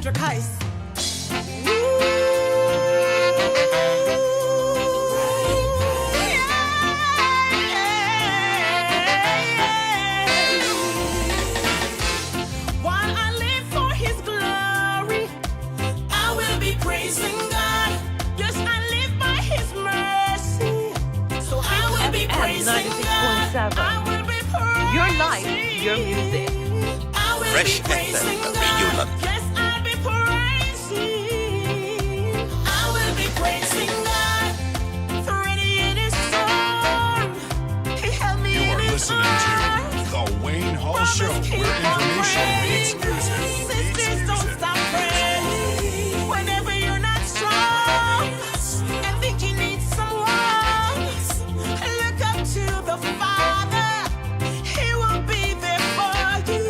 Hydric ice. Your life, your music. Fresh FM Radio London. Yes, I'll be praising. I will be praising God. Ready in His storm. He held me in His arms. You are listening to The Wayne Hall Show, where information meets music. Sisters, don't stop praying. Whenever you're not strong and think you need someone, look up to the Father. He will be there for you.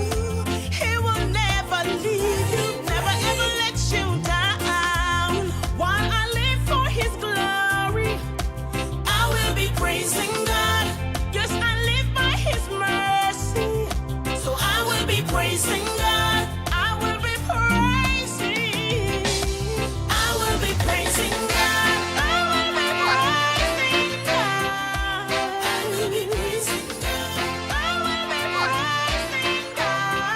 He will never leave you, never ever let you down. While I live for His glory, I will be praising God. Yes, I live by His mercy, so I will be praising God. I will be praising. I will be praising God. I will be praising God. I will be praising God. I will be praising God.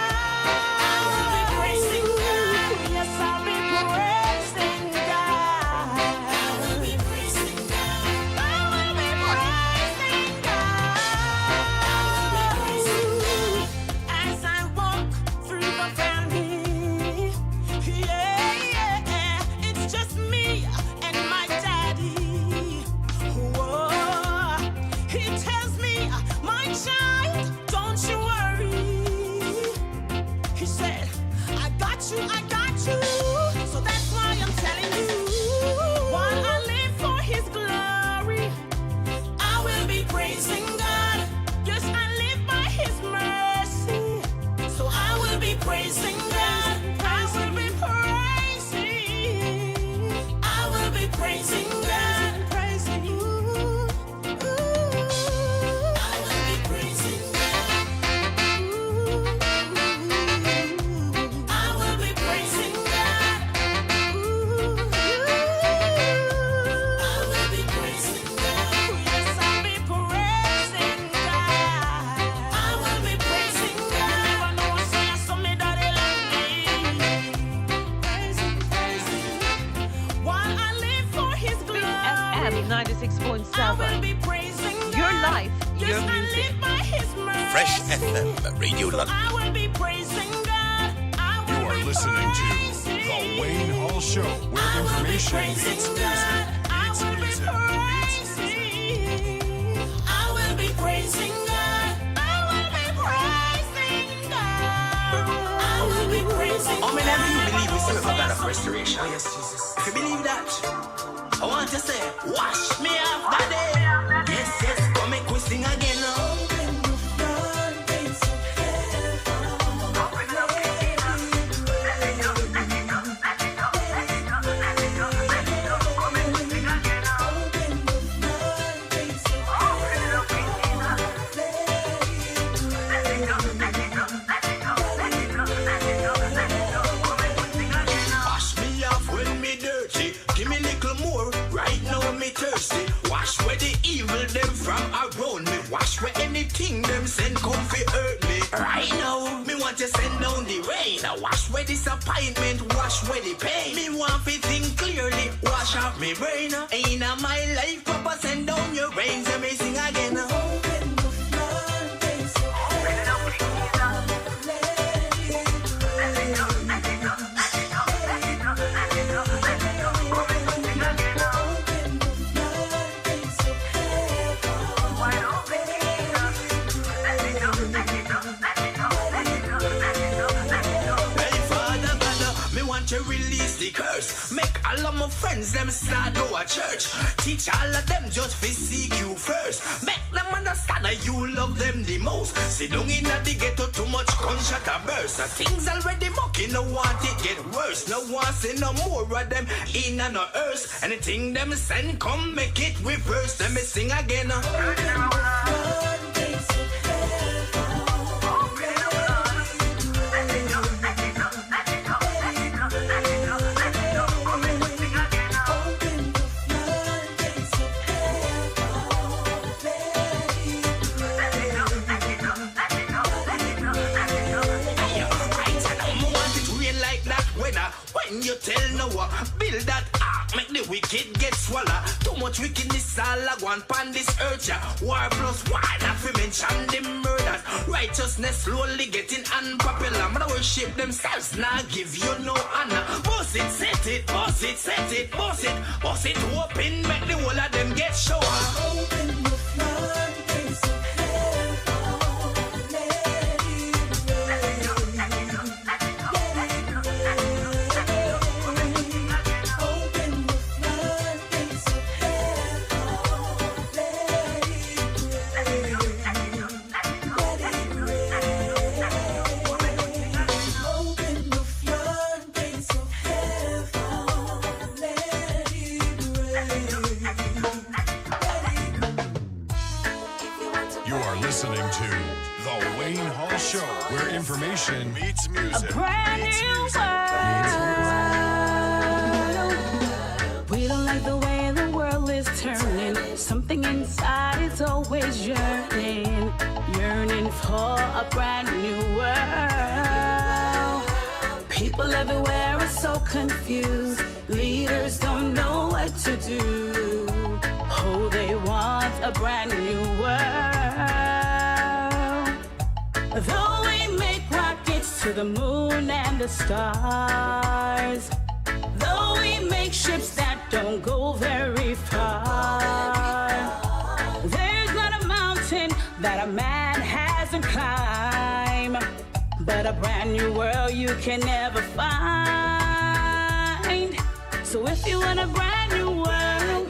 I will be praising God. Yes, I'll be praising God. I will be praising God. I will be praising God. I will be praising God. As I walk through the valley, yeah, it's just me and my daddy. Whoa, he tells me, my child, don't you worry. He said, I got you, I got you. So that's why I'm telling you, while I live for His glory, I will be praising God. Yes, I live by His mercy, so I will be praising God. I will be praising. I will be praising God. Praising you. I will be praising God. I will be praising God. I will be praising God. Yes, I'll be praising God. I will be praising God. I know I say so me daddy like me. Praising, praising. While I live for His glory, FM 96.7. I will be praising God. Your life, Yes, your I music. live by His mercy. Fresh FM Radio So London. I will be praising God. I You will are be listening to praising. The Wayne Hall Show, where I will be information praising meets God. music. I will be praising. I will be praising God. I will be praising God. I will be praising How many of you God. believe we serve a God of restoration? Yes, Jesus. If you believe that, I want to say, wash me off, Daddy. Yes, yes, come make we sing again now. Wash me off when me dirty. Give me little more. Right now me thirsty. Wash where the evil them from around me. Wash where anything them send come fi hurt me. Right now me want to send down the rain. Wash where disappointment. Wash where the pain. Me want to think clearly. Wash out me brain. Ain't my life, Papa send down your rain. So me sing again. Hey, Father God, me want to release the curse. Make all of my friends them start go a church. Teach all of them just fi seek you first. Make them understand that you love them the most. Sit down in the ghetto, too much gunshot a burst. Things already mucking, no want it get worse. No want see no more of them in and no earth. Anything them send, come make it reverse. Let me sing again. when you tell Noah, build that ark, make the wicked get swallow. Too much wickedness all a one pan this earth, yeah. War plus war, not to mention the murders. Righteousness slowly getting unpopular. Man worship themselves, now give you no honor. Boss it, set it, boss it, set it, boss it, boss it, open, make the whole of them get shower. Open the floodgates of heaven, let it rain, let it rain. Open the floodgates of heaven, let it rain, let it rain. Open the floodgates of heaven, let it rain. You are listening to The Wayne Hall Show, where information meets music. Brand new world. We don't like the way the world is turning. Something inside is always yearning, yearning for a brand new world. People everywhere are so confused. Leaders don't know what to do. Oh, they want a brand new world. Though we make rockets to the moon and the stars, though we make ships that don't go very far, there's not a mountain that a man hasn't climbed, but a brand new world you can never find. So if you want a brand new world,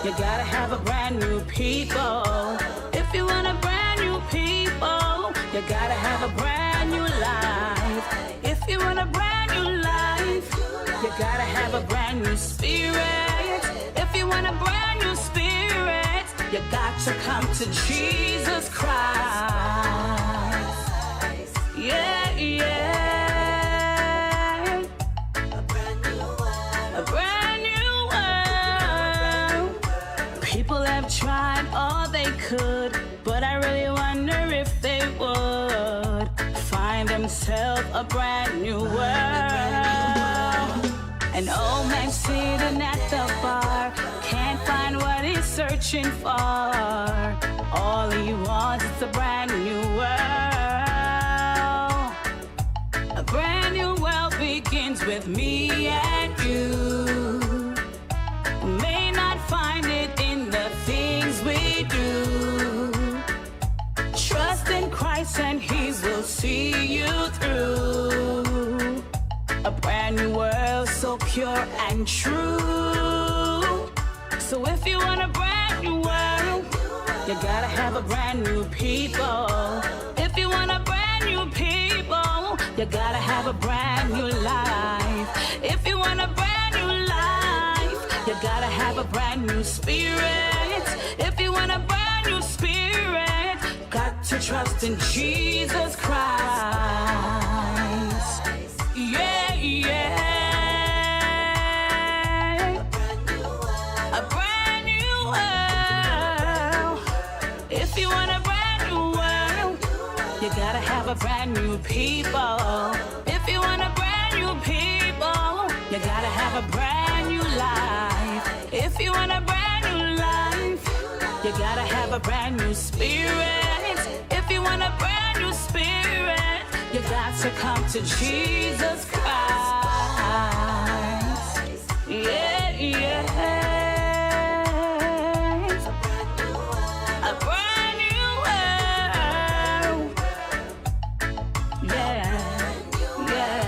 you gotta have a brand new people. If you want a brand new people, you gotta have a brand new life. If you want a brand new life, you gotta have a brand new spirit. If you want a brand new spirit, you got to come to Jesus Christ. Yeah, yeah. A brand new world. People have tried all they could, but I really wonder if they would find themselves a brand new world. An old man sitting at the bar can't find what he's searching for. All he wants is a brand new world. A brand new world begins with me and you. May not find it in the things we do. Trust in Christ and He will see you through. A brand new world so pure and true. So if you want a brand new world, you gotta have a brand new people. If you want a brand new people, you gotta have a brand new life. If you want a brand new life, you gotta have a brand new spirit. If you want a brand new spirit, got to trust in Jesus Christ. Yeah, yeah. A brand new world. If you want a brand new world, you gotta have a brand new people. If you want a brand new people, you gotta have a brand new life. If you want a brand new life, you gotta have a brand new spirit. If you want a brand new spirit, you got to come to Jesus Christ. Yeah, yeah. A brand new world. Yeah, yeah.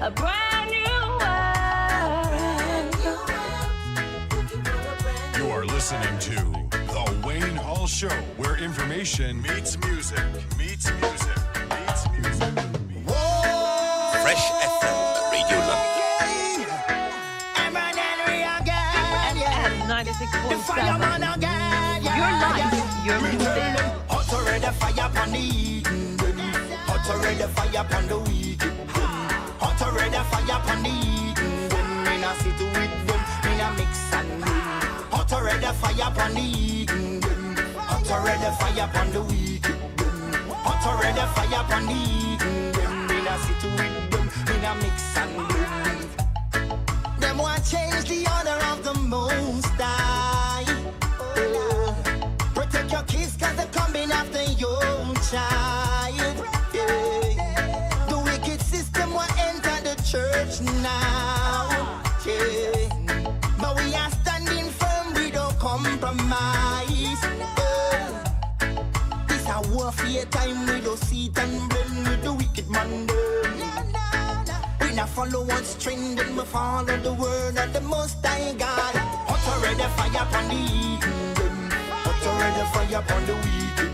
A brand new world. You are listening to The Wayne Hall Show, where information meets music. Meets music. Meets music. Fresh FM Radio London. FM 96.7. Your life, your music. Hot already fire upon the eating them. Hot already fire upon the wicked them. Hot already fire upon the eating them. In a sit with them, in a mix and them. Hot already fire upon the eating them. Hot already fire upon the wicked them. Hot already fire upon the eating them. In a sit with them, in in a mix and blend. Them want change the order of the Most High. Protect your kids 'cause they're coming after your child. Yeah. The wicked system will enter the church now. Yeah. But we are standing firm, we don't compromise. This a warfare time, we don't sit and blend with the wicked man. We not follow what's trending, we follow the word of the Most High God. Hot already fire upon the Eden, hot already fire upon the wicked.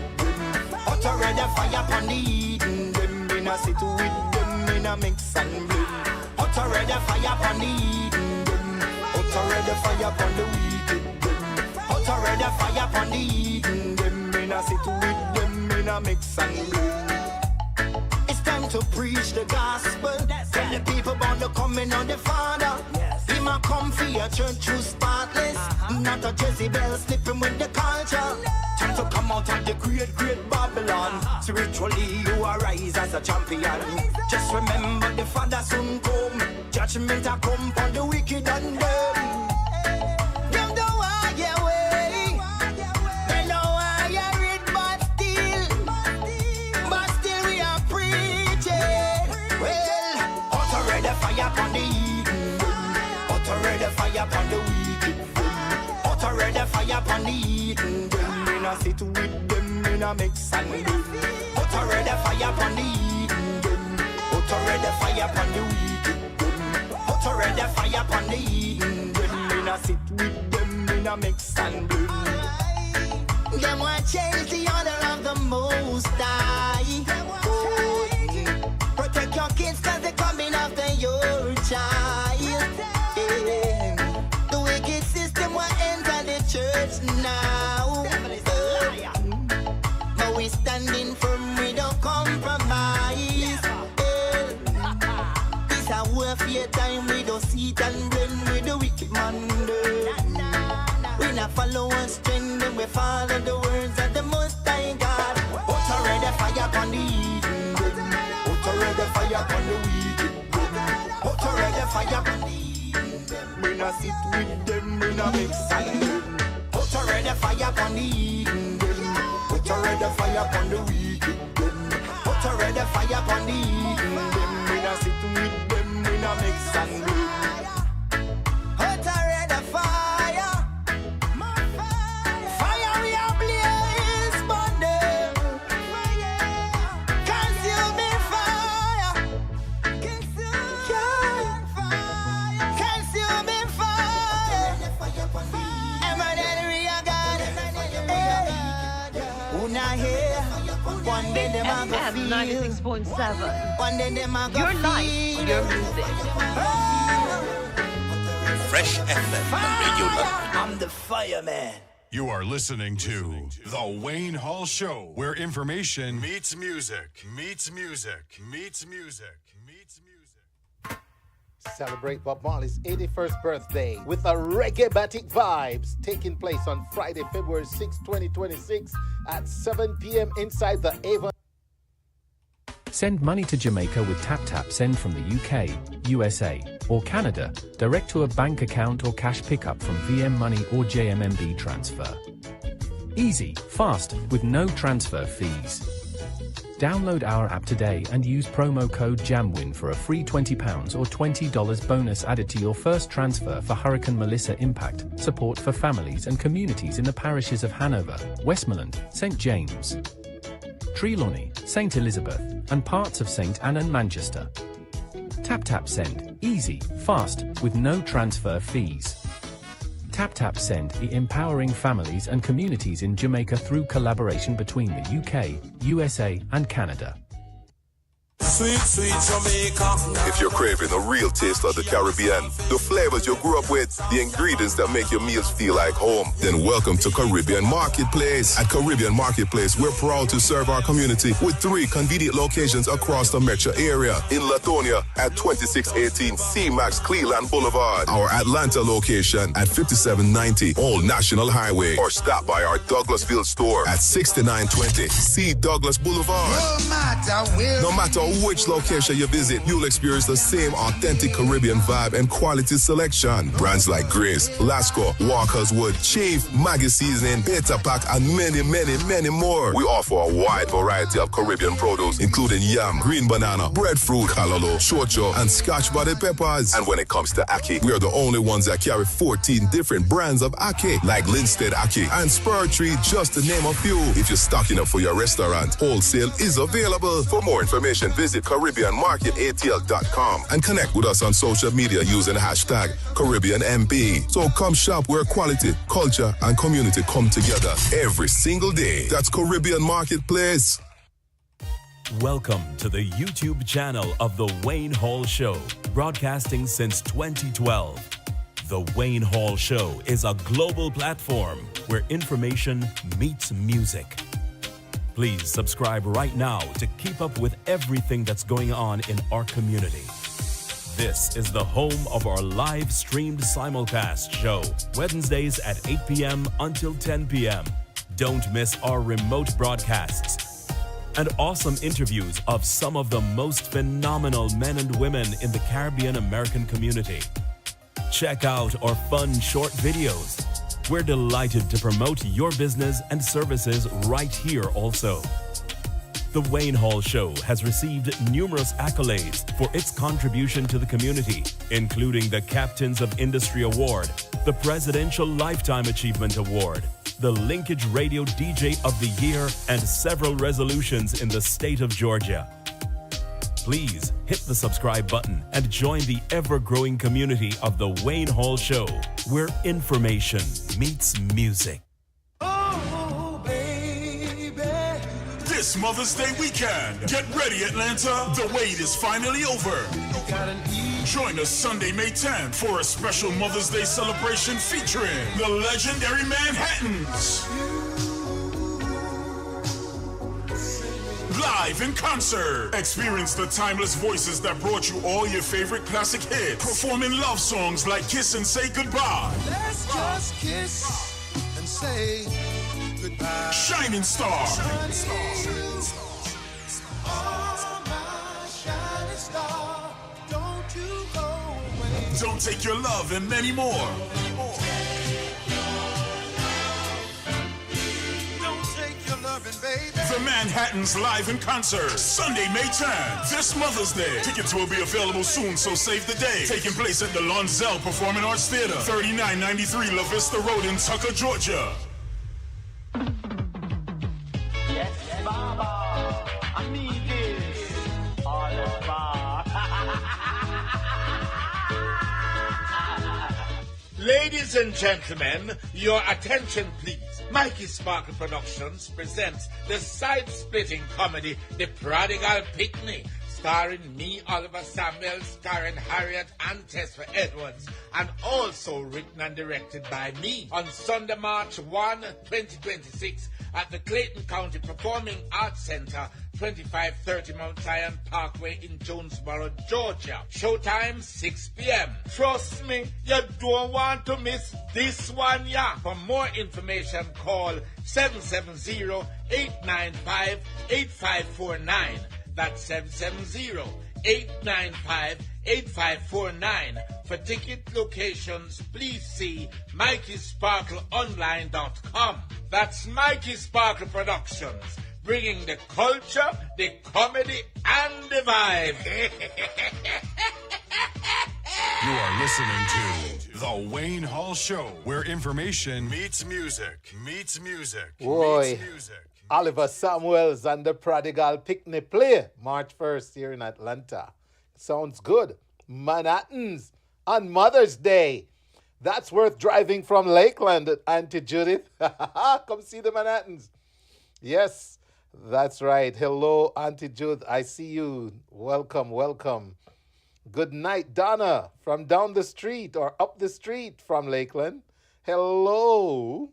Hot already fire upon the Eden, them in a sit with them in a mix and blend. Hot already fire upon the Eden, hot already fire upon the wicked. Hot already fire upon the Eden, them in a sit with them in a mix and blend. It's time to preach the gospel. Tell the people about the coming of the Father. He might come for your church who's spotless, not a Jezebel slipping with the culture. Time to come out of the great, great Babylon. Spiritually you arise as a champion. Just remember the Father soon come. Judgment a come for the wicked and them. Them don't want your way. They don't want your it, but still we are preaching. Well, hot already fire upon the Eden, hot already fire upon the wicked. Hot already fire upon the Eden, them in a sit with them in a mix and blend. Hot already fire upon the Eden, hot already fire upon the wicked. Hot already fire upon the Eden, them in a sit with them in a mix and blend. Them want change the order of the Most High. Protect your kids 'cause they're coming after your child. Yeah. The wicked system will enter the church now. But we standing firm, we don't compromise. This a warfare time, we don't sit and blend with the wicked man. We not follow one trend, we follow the words of the Most High God. Hot already fire upon the Eden, hot already fire upon the wicked. Hot already fire upon the Eden, we not sit with them, we not mix and blend. Hot already fire upon the Eden, hot already fire upon the wicked. Hot already fire upon the Eden, we not sit with them, we not mix and blend. Hot already fire. Fire we are blaze, burn them. Consuming fire. Consuming fire. Emmanuel, we are God. Una here. One day them a go HypeFM feel. 96.7. One day them a go Your life, feel. your music. Fresh FM Radio London. I'm the fireman. You are listening to The Wayne Hall Show, where information meets music, meets music, meets music, meets music. Celebrate Bob Marley's 81st birthday with a reggae-batic vibes taking place on Friday, February 6, 2026 at 7 p.m. inside the Avon. Send money to Jamaica with TapTap Send from the UK, USA, or Canada, direct to a bank account or cash pickup from VM Money or JMMB transfer. Easy, fast, with no transfer fees. Download our app today and use promo code JAMWIN for a free £20 or $20 bonus added to your first transfer for Hurricane Melissa impact, support for families and communities in the parishes of Hanover, Westmoreland, St James, Trelawney, St Elizabeth, and parts of St Anne and Manchester. TapTap Send, easy, fast, with no transfer fees. TapTap Send, empowering families and communities in Jamaica through collaboration between the UK, USA, and Canada. Sweet, sweet Jamaica. If you're craving a real taste of the Caribbean, the flavors you grew up with, the ingredients that make your meals feel like home, then welcome to Caribbean Marketplace. At Caribbean Marketplace, we're proud to serve our community with 3 convenient locations across the metro area. In Latonia at 2618 C-Max Cleland Boulevard, our Atlanta location at 5790 Old National Highway, or stop by our Douglasville store at 6920 C Douglas Boulevard. No matter which location you visit, you'll experience the same authentic Caribbean vibe and quality selection. Brands like Grace, Lasco, Walker's Wood, Chief, Maggie Seasoning, Beta Pack, and many, many, many more. We offer a wide variety of Caribbean produce, including yam, green banana, breadfruit, callaloo, chocho, and scotch body peppers. And when it comes to ackee, we are the only ones that carry 14 different brands of ackee, like Linstead ackee and Spur Tree, just to name a few. If you're stocking up for your restaurant, wholesale is available. For more information, visit CaribbeanMarketATL.com and connect with us on social media using the hashtag CaribbeanMP. So come shop where quality, culture, and community come together every single day. That's Caribbean Marketplace. Welcome to the YouTube channel of The Wayne Hall Show, broadcasting since 2012. The Wayne Hall Show is a global platform where information meets music. Please subscribe right now to keep up with everything that's going on in our community. This is the home of our live streamed simulcast show, Wednesdays at 8 p.m. until 10 p.m. Don't miss our remote broadcasts and awesome interviews of some of the most phenomenal men and women in the Caribbean American community. Check out our fun short videos. We're delighted to promote your business and services right here also. The Wayne Hall Show has received numerous accolades for its contribution to the community, including the Captains of Industry Award, the Presidential Lifetime Achievement Award, the Linkage Radio DJ of the Year, and several resolutions in the state of Georgia. Please hit the subscribe button and join the ever-growing community of The Wayne Hall Show, where information meets music. Oh, baby. This Mother's Day weekend, get ready, Atlanta. The wait is finally over. Join us Sunday, May 10th for a special Mother's Day celebration featuring the legendary Manhattans. Live in concert. Experience the timeless voices that brought you all your favorite classic hits. Performing love songs like Kiss and Say Goodbye. Let's just kiss and say goodbye. Shining Star. Shining Star. Oh, my shining star, don't you go away. Don't Take Your Love and many more. Baby. The Manhattans live in concert, Sunday, May 10th. This Mother's Day. Tickets will be available soon, so save the day. Taking place at the Lonzell Performing Arts Theater, 3993 La Vista Road in Tucker, Georgia. Yes, Baba. I need this. All about. Ladies and gentlemen, your attention please. Mikey Sparkle Productions presents the side-splitting comedy, The Prodigal Picnic, starring me, Oliver Samuel, starring Harriott and Tessa Edwards, and also written and directed by me, on Sunday, March 1, 2026, at the Clayton County Performing Arts Center, 2530 Mount Zion Parkway in Jonesboro, Georgia. Showtime, 6 p.m. Trust me, you don't want to miss this one, yeah. For more information, call 770-895-8549. That's 770-895-8549. For ticket locations, please see MikeySparkleOnline.com. That's Mikey Sparkle Productions, bringing the culture, the comedy, and the vibe. You are listening to The Wayne Hall Show, where information meets music. Meets music. Boy, meets music. Oliver Samuels and the Prodigal Picnic play March 1st here in Atlanta. Sounds good. Manhattans on Mother's Day. That's worth driving from Lakeland, Auntie Judith. Come see the Manhattans. Yes, that's right. Hello, Auntie Judith. I see you. Welcome, welcome. Good night, Donna, from down the street or up the street from Lakeland. Hello.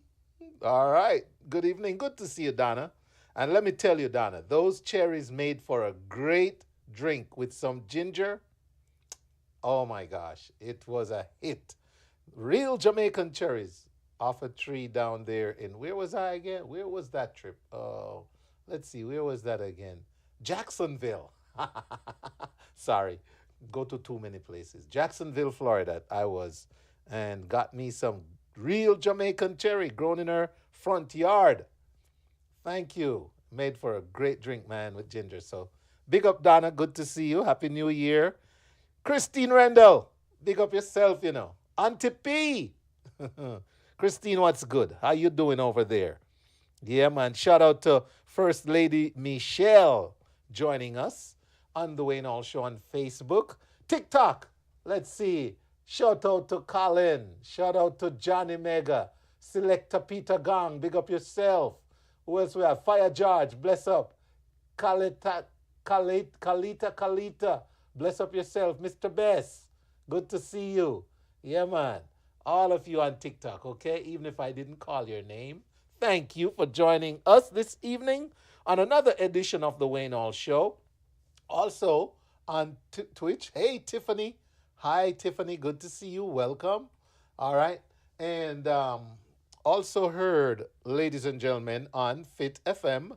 All right. Good evening. Good to see you, Donna. And let me tell you, Donna, those cherries made for a great drink with some ginger. Oh, my gosh. It was a hit. Real Jamaican cherries off a tree down there in, where was I again? Where was that trip? Oh, let's see. Where was that again? Jacksonville. Sorry, go to too many places. Jacksonville, Florida, I was, and got me some real Jamaican cherry grown in her front yard. Thank you. Made for a great drink, man, with ginger. So big up, Donna. Good to see you. Happy New Year. Christine Rendell, big up yourself, you know. Auntie P. Christine, what's good? How you doing over there? Yeah, man. Shout out to First Lady Michelle joining us on the Wayne Hall Show on Facebook. TikTok. Let's see. Shout out to Colin. Shout out to Johnny Mega. Selector Peter Gang. Big up yourself. Who else we have? Fire George. Bless up. Kalita. Bless up yourself. Mr. Bess. Good to see you. Yeah, man. All of you on TikTok, okay? Even if I didn't call your name. Thank you for joining us this evening on another edition of the Wayne Hall Show. Also on Twitch. Hey, Tiffany. Hi, Tiffany. Good to see you. Welcome. All right. And also heard, ladies and gentlemen, on Fit FM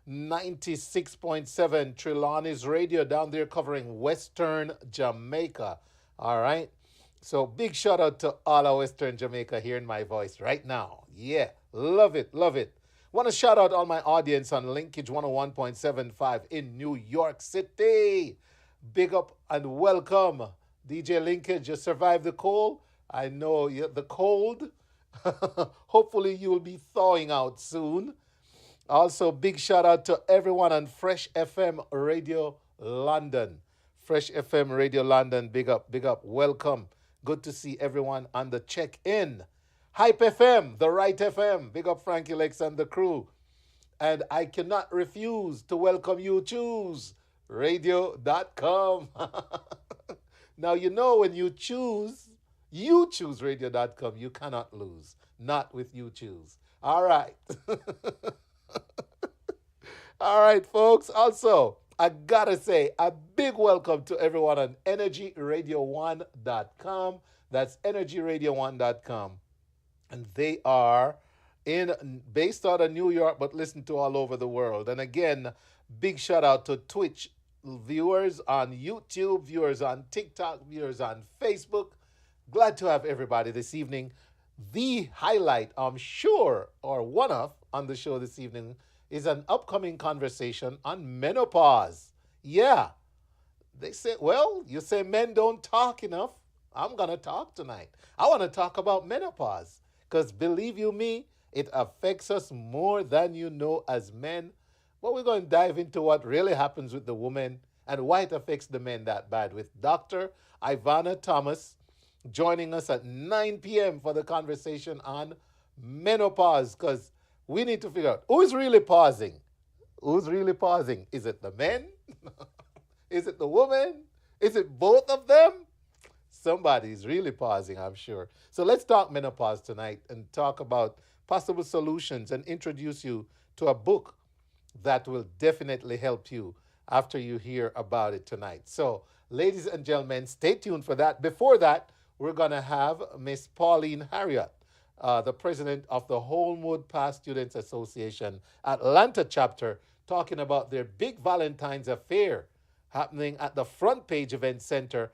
96.7 Trelawney's Radio down there covering Western Jamaica. All right. So big shout out to all of Western Jamaica hearing my voice right now. Yeah. Love it. Love it. Want to shout out all my audience on Linkage 101.75 in New York City. Big up and welcome. DJ Linkage, you survived the cold. I know the cold. Hopefully you will be thawing out soon. Also, big shout out to everyone on Fresh FM Radio London. Fresh FM Radio London, big up, welcome. Good to see everyone on the check-in. HypeFM, the right FM, big up Frankie Lex and the crew. And I cannot refuse to welcome you choose radio.com. Now, you know when you choose radio.com, you cannot lose. Not with you choose. All right. All right, folks. Also, I gotta say a big welcome to everyone on energyradio1.com. That's energyradio1.com. And they are based out of New York, but listen to all over the world. And again, big shout out to Twitch viewers on YouTube, viewers on TikTok, viewers on Facebook. Glad to have everybody this evening. The highlight, I'm sure, or one of on the show this evening is an upcoming conversation on menopause. Yeah. They say, well, you say men don't talk enough. I'm going to talk tonight. I want to talk about menopause because believe you me, it affects us more than you know as men. But we're going to dive into what really happens with the woman and why it affects the men that bad with Dr. Ivanah Thomas joining us at 9 p.m. for the conversation on menopause, because we need to figure out who is really pausing. Who's really pausing? Is it the men? Is it the woman? Is it both of them? Somebody's really pausing, I'm sure. So let's talk menopause tonight and talk about possible solutions and introduce you to a book that will definitely help you after you hear about it tonight. So, ladies and gentlemen, stay tuned for that. Before that, we're going to have Miss Pauline Harriott, the president of the Holmwood Past Students Association Atlanta chapter, talking about their big Valentine's affair happening at the Front Page Event Center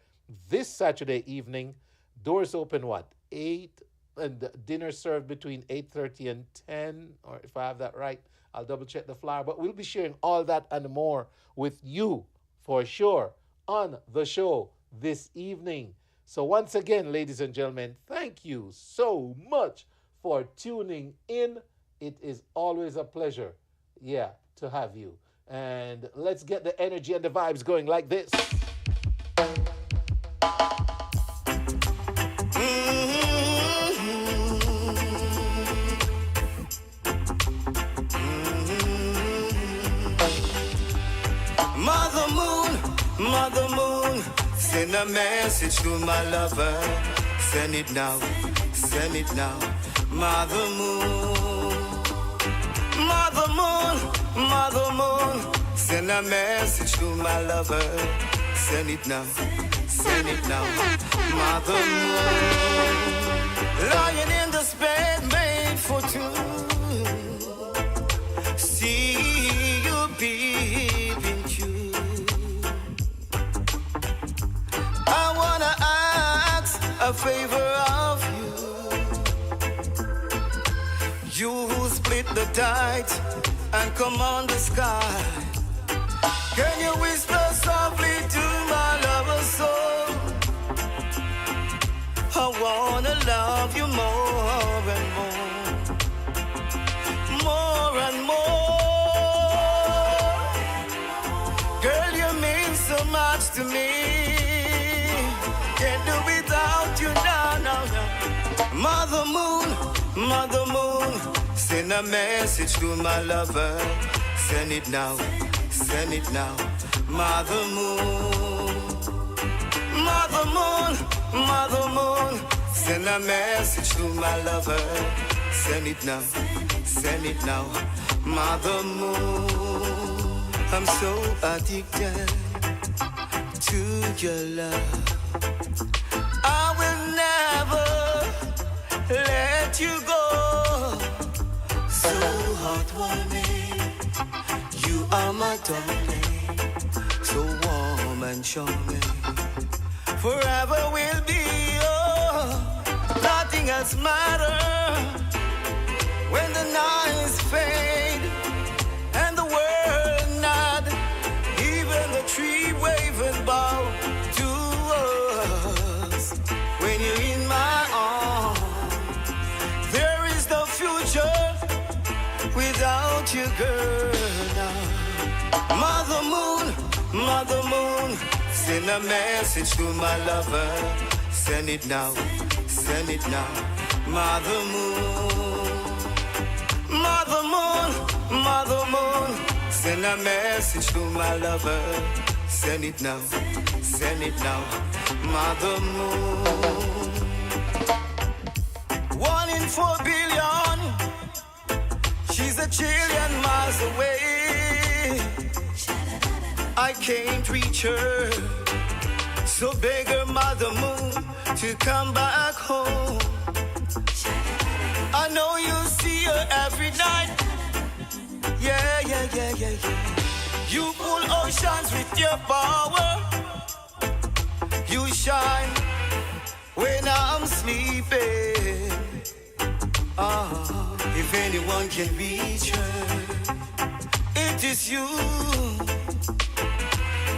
this Saturday evening. Doors open, 8? And dinner served between 8:30 and 10, or if I have that right, I'll double check the flyer. But we'll be sharing all that and more with you for sure on the show this evening. So once again, ladies and gentlemen, thank you so much for tuning in. It is always a pleasure, to have you. And let's get the energy and the vibes going like this. Mother Moon, send a message to my lover. Send it now, send it now. Mother Moon, Mother Moon, Mother Moon, send a message to my lover. Send it now, send it now. Mother Moon, lying in the bed made for two. See you peeping through. favor of you. You who split the tide and command the sky. Can you whisper softly to my lover's soul? I wanna love you more and more, more and more. Girl, you mean so much to me. Can't do without you now, now, now. Mother moon, send a message to my lover. Send it now, send it now. Mother moon, send a message to my lover. Send it now, send it now. Mother moon, I'm so addicted to your love. I will never let you go. So heartwarming, you are my darling, so warm and charming. Forever will be, oh, nothing else matters when the nights fade and the world nod, even the tree wave and bow to us. When you're in my arms, there is no future without you, girl. Now, Mother moon, send a message to my lover. Send it now, send it now. Mother moon, send a message to my lover. Send it now, send it now. Mother moon. 1 in 4 billion, she's a trillion miles away. I can't reach her, so beg her, Mother Moon, to come back home. I know you see her every night. Yeah. You pull oceans with your power. You shine when I'm sleeping. If anyone can reach her, it is you.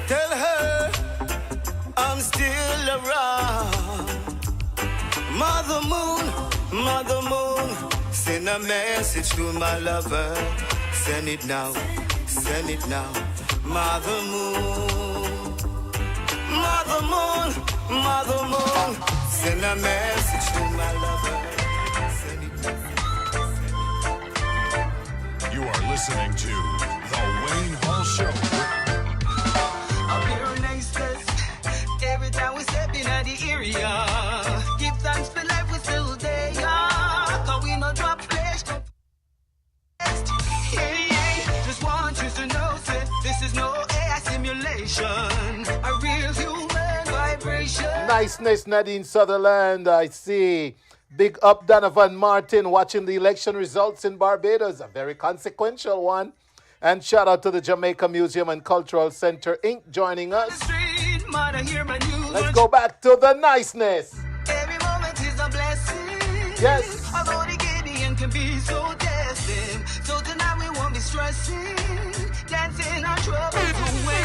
Tell her I'm still around. Mother moon, send a message to my lover. Send it now, send it now. Mother moon, send a message to my lover. Send it now. You are listening to The Wayne Hall Show. Every time we step in the area, give thanks for life, we still there. Cause we no drop flesh. Just want you to know that this is no AI simulation, a real human vibration. Niceness, Nadine Sutherland, I see. Big up Donovan Martin watching the election results in Barbados, a very consequential one. And shout out to the Jamaica Museum and Cultural Center Inc. joining us. Let's go back to the niceness. Every moment is a blessing. Yes. Although the Gideon can be so testing. So tonight we won't be stressing. Dancing our troubles away.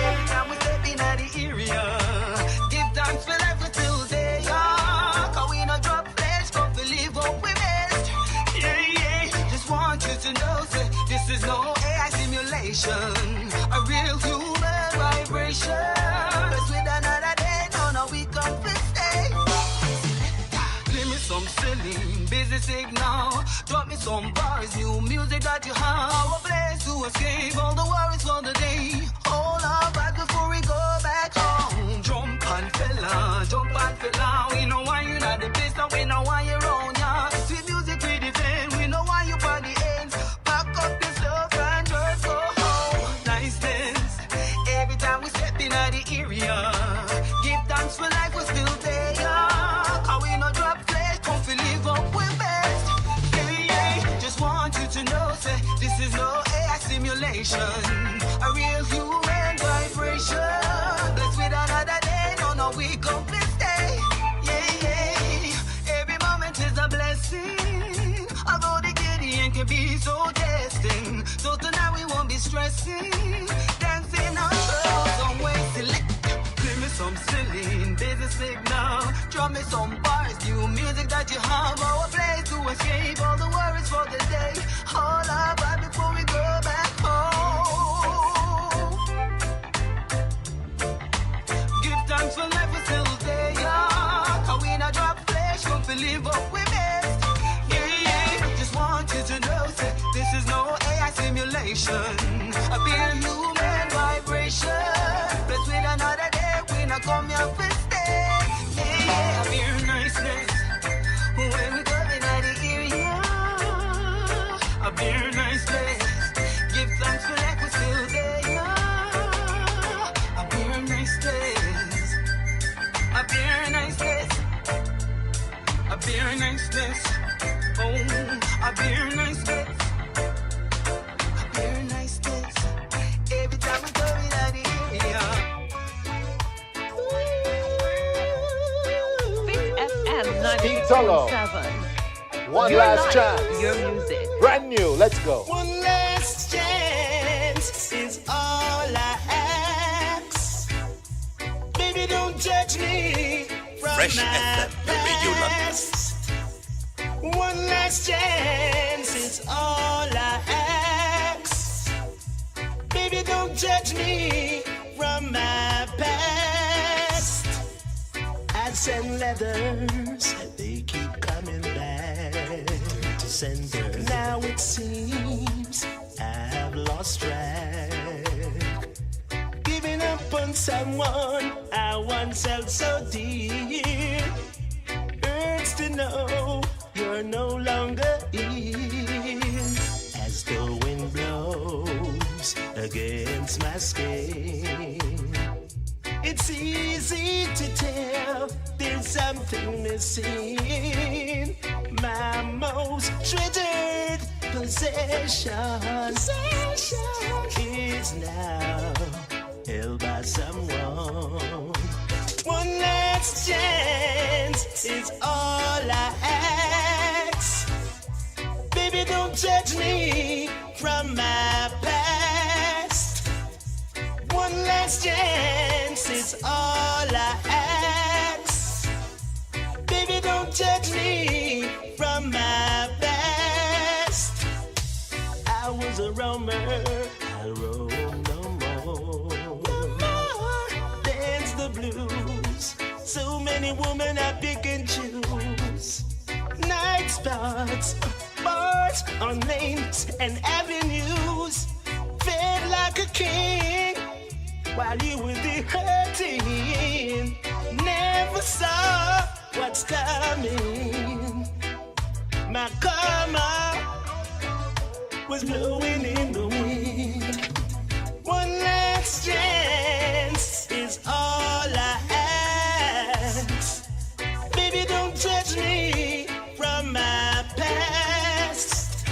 Every time we step in the area, give thanks for life, we're still there. Cause we no drop flesh, but believe what we missed. Just want you to know, say, this is no AI simulation, a real human vibration. Cause with another day, no, we come to stay. Give me some selling, busy signal. Drop me some bars, new music that you have. A place to escape all the worries for the day. Hold on back before we go back home. Jump and fella. We know why you're not the best, and we know why you're on, yeah. Sweet music we defend, we know why you party ends. Pack up your stuff and just go home. Nice dance, every time we step in the area. Give thanks for life, we're still there, yeah. Cause we no drop flesh, come to live up with best. Just want you to know, say, this is no AI simulation, a real human vibration. Blessed with another day, no, we dancing on some way select. Play me some Celine, busy signal. Draw me some bars, new music that you have. Our place to escape all the worries for the day. All our vibe before we go back home. Give thanks for life, we still there. How we not drop flesh, don't believe what we missed. Yeah, just want you to know that this is no AI simulation. A pure human vibration. Blessed with another day, we not come here for stay. Yeah, a pure niceness. When we come in the area, a pure niceness. Give thanks for life, we're still there. A pure niceness. A pure niceness. A pure niceness. Oh, a pure niceness. A pure niceness. Every time we go in the area. HypeFM Steve Solo. 90.7. One Your last life, chance. your music. Brand new. Let's go. One last chance is all I ask. Baby, don't judge me from Fresh my FM, Radio London. past. One last chance is all I ask. Baby, don't judge me from my past. Ads and leathers, they keep coming back to sender. Now it seems I have lost track. Giving up on someone I once held so dear. Hurts to know you're no longer here. As the wind blows against my skin, it's easy to tell there's something missing. My most treasured possession is now held by someone. One last chance is all I ask. Baby, don't judge me from my past. One last chance is all I ask. Baby, don't judge me from my past. I was a roamer, I'll roam no more. Dance the blues. So many women I pick and choose. Night spots, bars on lanes and avenues. Fed like a king while you were the hurting. Never saw what's coming. My karma was blowing in the wind. One last chance is all I ask. Baby, don't judge me from my past.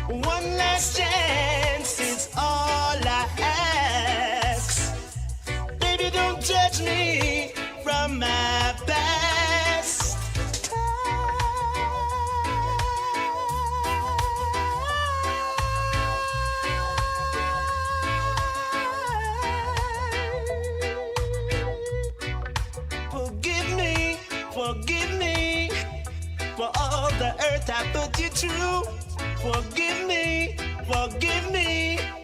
One last chance is all I ask. Baby, don't judge me from my past. Forgive me for all the earth I put you through. Forgive me.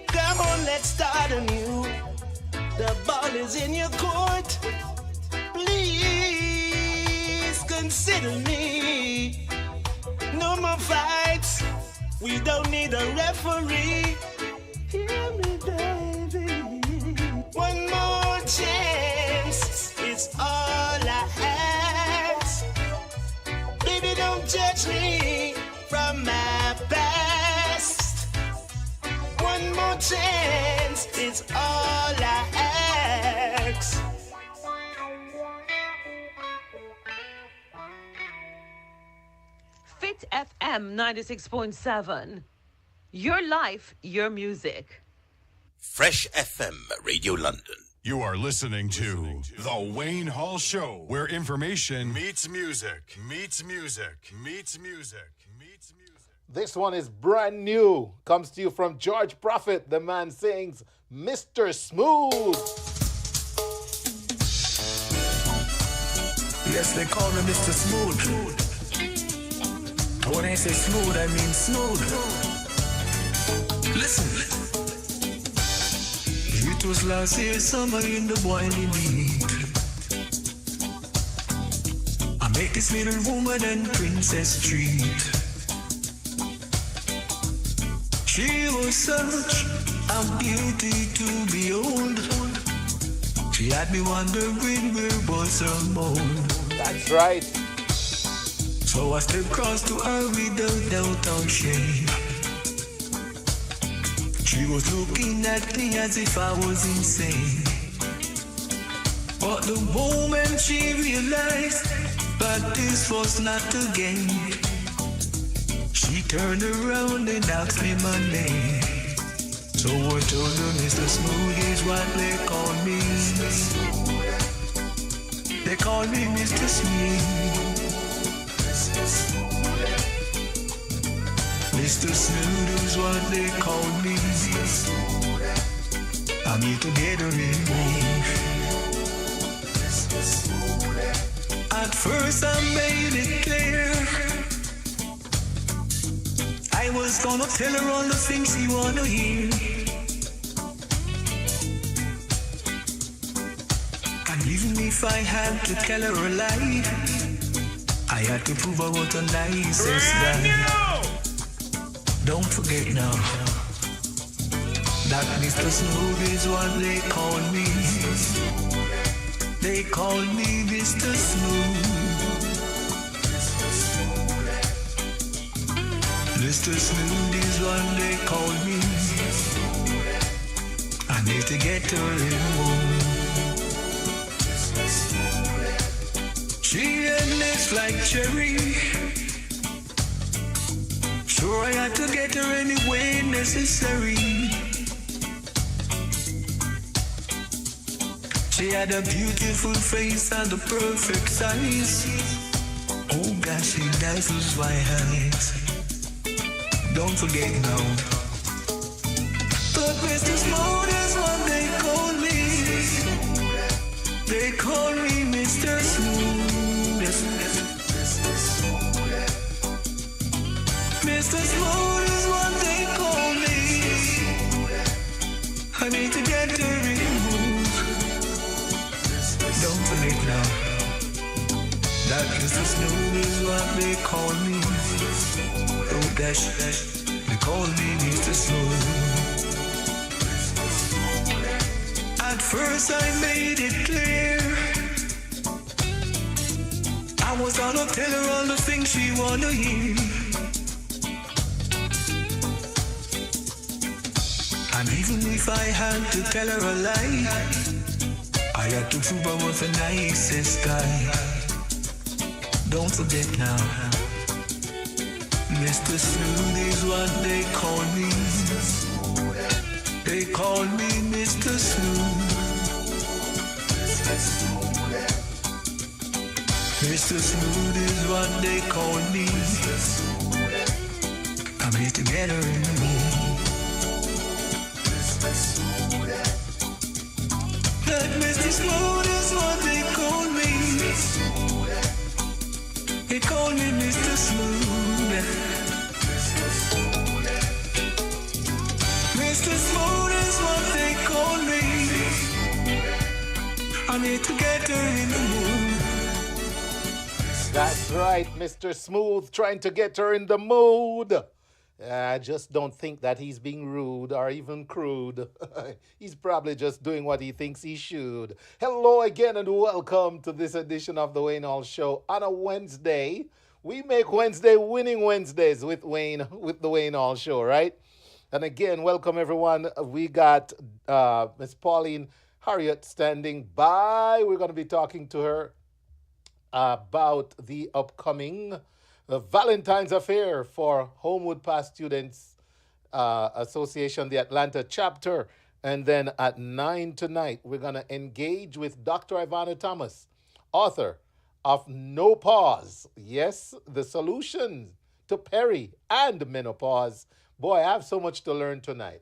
Come on, let's start anew. The ball is in your court. Please consider me. No more fights. We don't need a referee. Hear me, baby. One more chance is all I ask. Baby, don't judge me from my past. One more chance is all I ask. Fit FM 96.7. Your life, your music. Fresh FM Radio London. You are listening to The Wayne Hall Show, where information meets music, meets music, meets music, meets music. This one is brand new. Comes to you from George Prophet. The man sings Mr. Smooth. Yes, they call me Mr. Smooth. When I say smooth, I mean smooth. Listen. It was last year summer in the boiling heat. I met this little woman in Princess Street. She was such a beauty to behold. She had me wondering where was her mold. That's right. So I stepped across to her without doubt or shame. She was looking at me as if I was insane. But the moment she realized that this was not a game, she turned around and asked me my name. So I told her Mr. Smooth is what they call me. They call me Mr. Smooth. Mr. Smooth is what they call me. I'm here to get her in mood. At first I made it clear I was gonna tell her all the things she wanna hear. And even if I had to tell her a lie, I had to prove I was the nicest guy. Don't forget now that Mr. Smooth is what they call me. They call me Mr. Smooth. Mr. Smooth is what they call me. I need to get her in mood. She had lips like cherry. Sure, I had to get her any way necessary. She had a beautiful face and a perfect size. Oh gosh, she dazzles my eyes. Don't forget now. But Mr. Smooth is what they call me. They call me Mr. Smooth. Mr. Smooth is what they call me. I need to get her in the mood. Don't forget now that Mr. Smooth is what they call me. Oh dash, they call me Mr. Smooth. At first I made it clear I was gonna tell her all the things she wanna hear. And even if I had to tell her a lie, I had to prove I was the nicest guy. Don't forget now, Mr. Smooth is what they call me. They call me Mr. Smooth. Mr. Smooth is what they call me. I'm here to get her in the mood. That Mr. Smooth is what they call me. They call me Mr. Smooth. Mr. Smooth is what they call me. I'm here to get her in the mood. That's right, Mr. Smooth trying to get her in the mood. I just don't think that he's being rude or even crude. He's probably just doing what he thinks he should. Hello again and welcome to this edition of the Wayne Hall Show on a Wednesday. We make Wednesday winning Wednesdays with Wayne, with the Wayne Hall Show, right? And again, welcome everyone. We got Miss Pauline Harriott standing by. We're going to be talking to her about the upcoming Valentine's affair for Holmwood Past Students Association, the Atlanta chapter. And then at 9 tonight, we're going to engage with Dr. Ivanah Thomas, author of No Pause. Yes, the solution to Peri and Menopause. Boy, I have so much to learn tonight.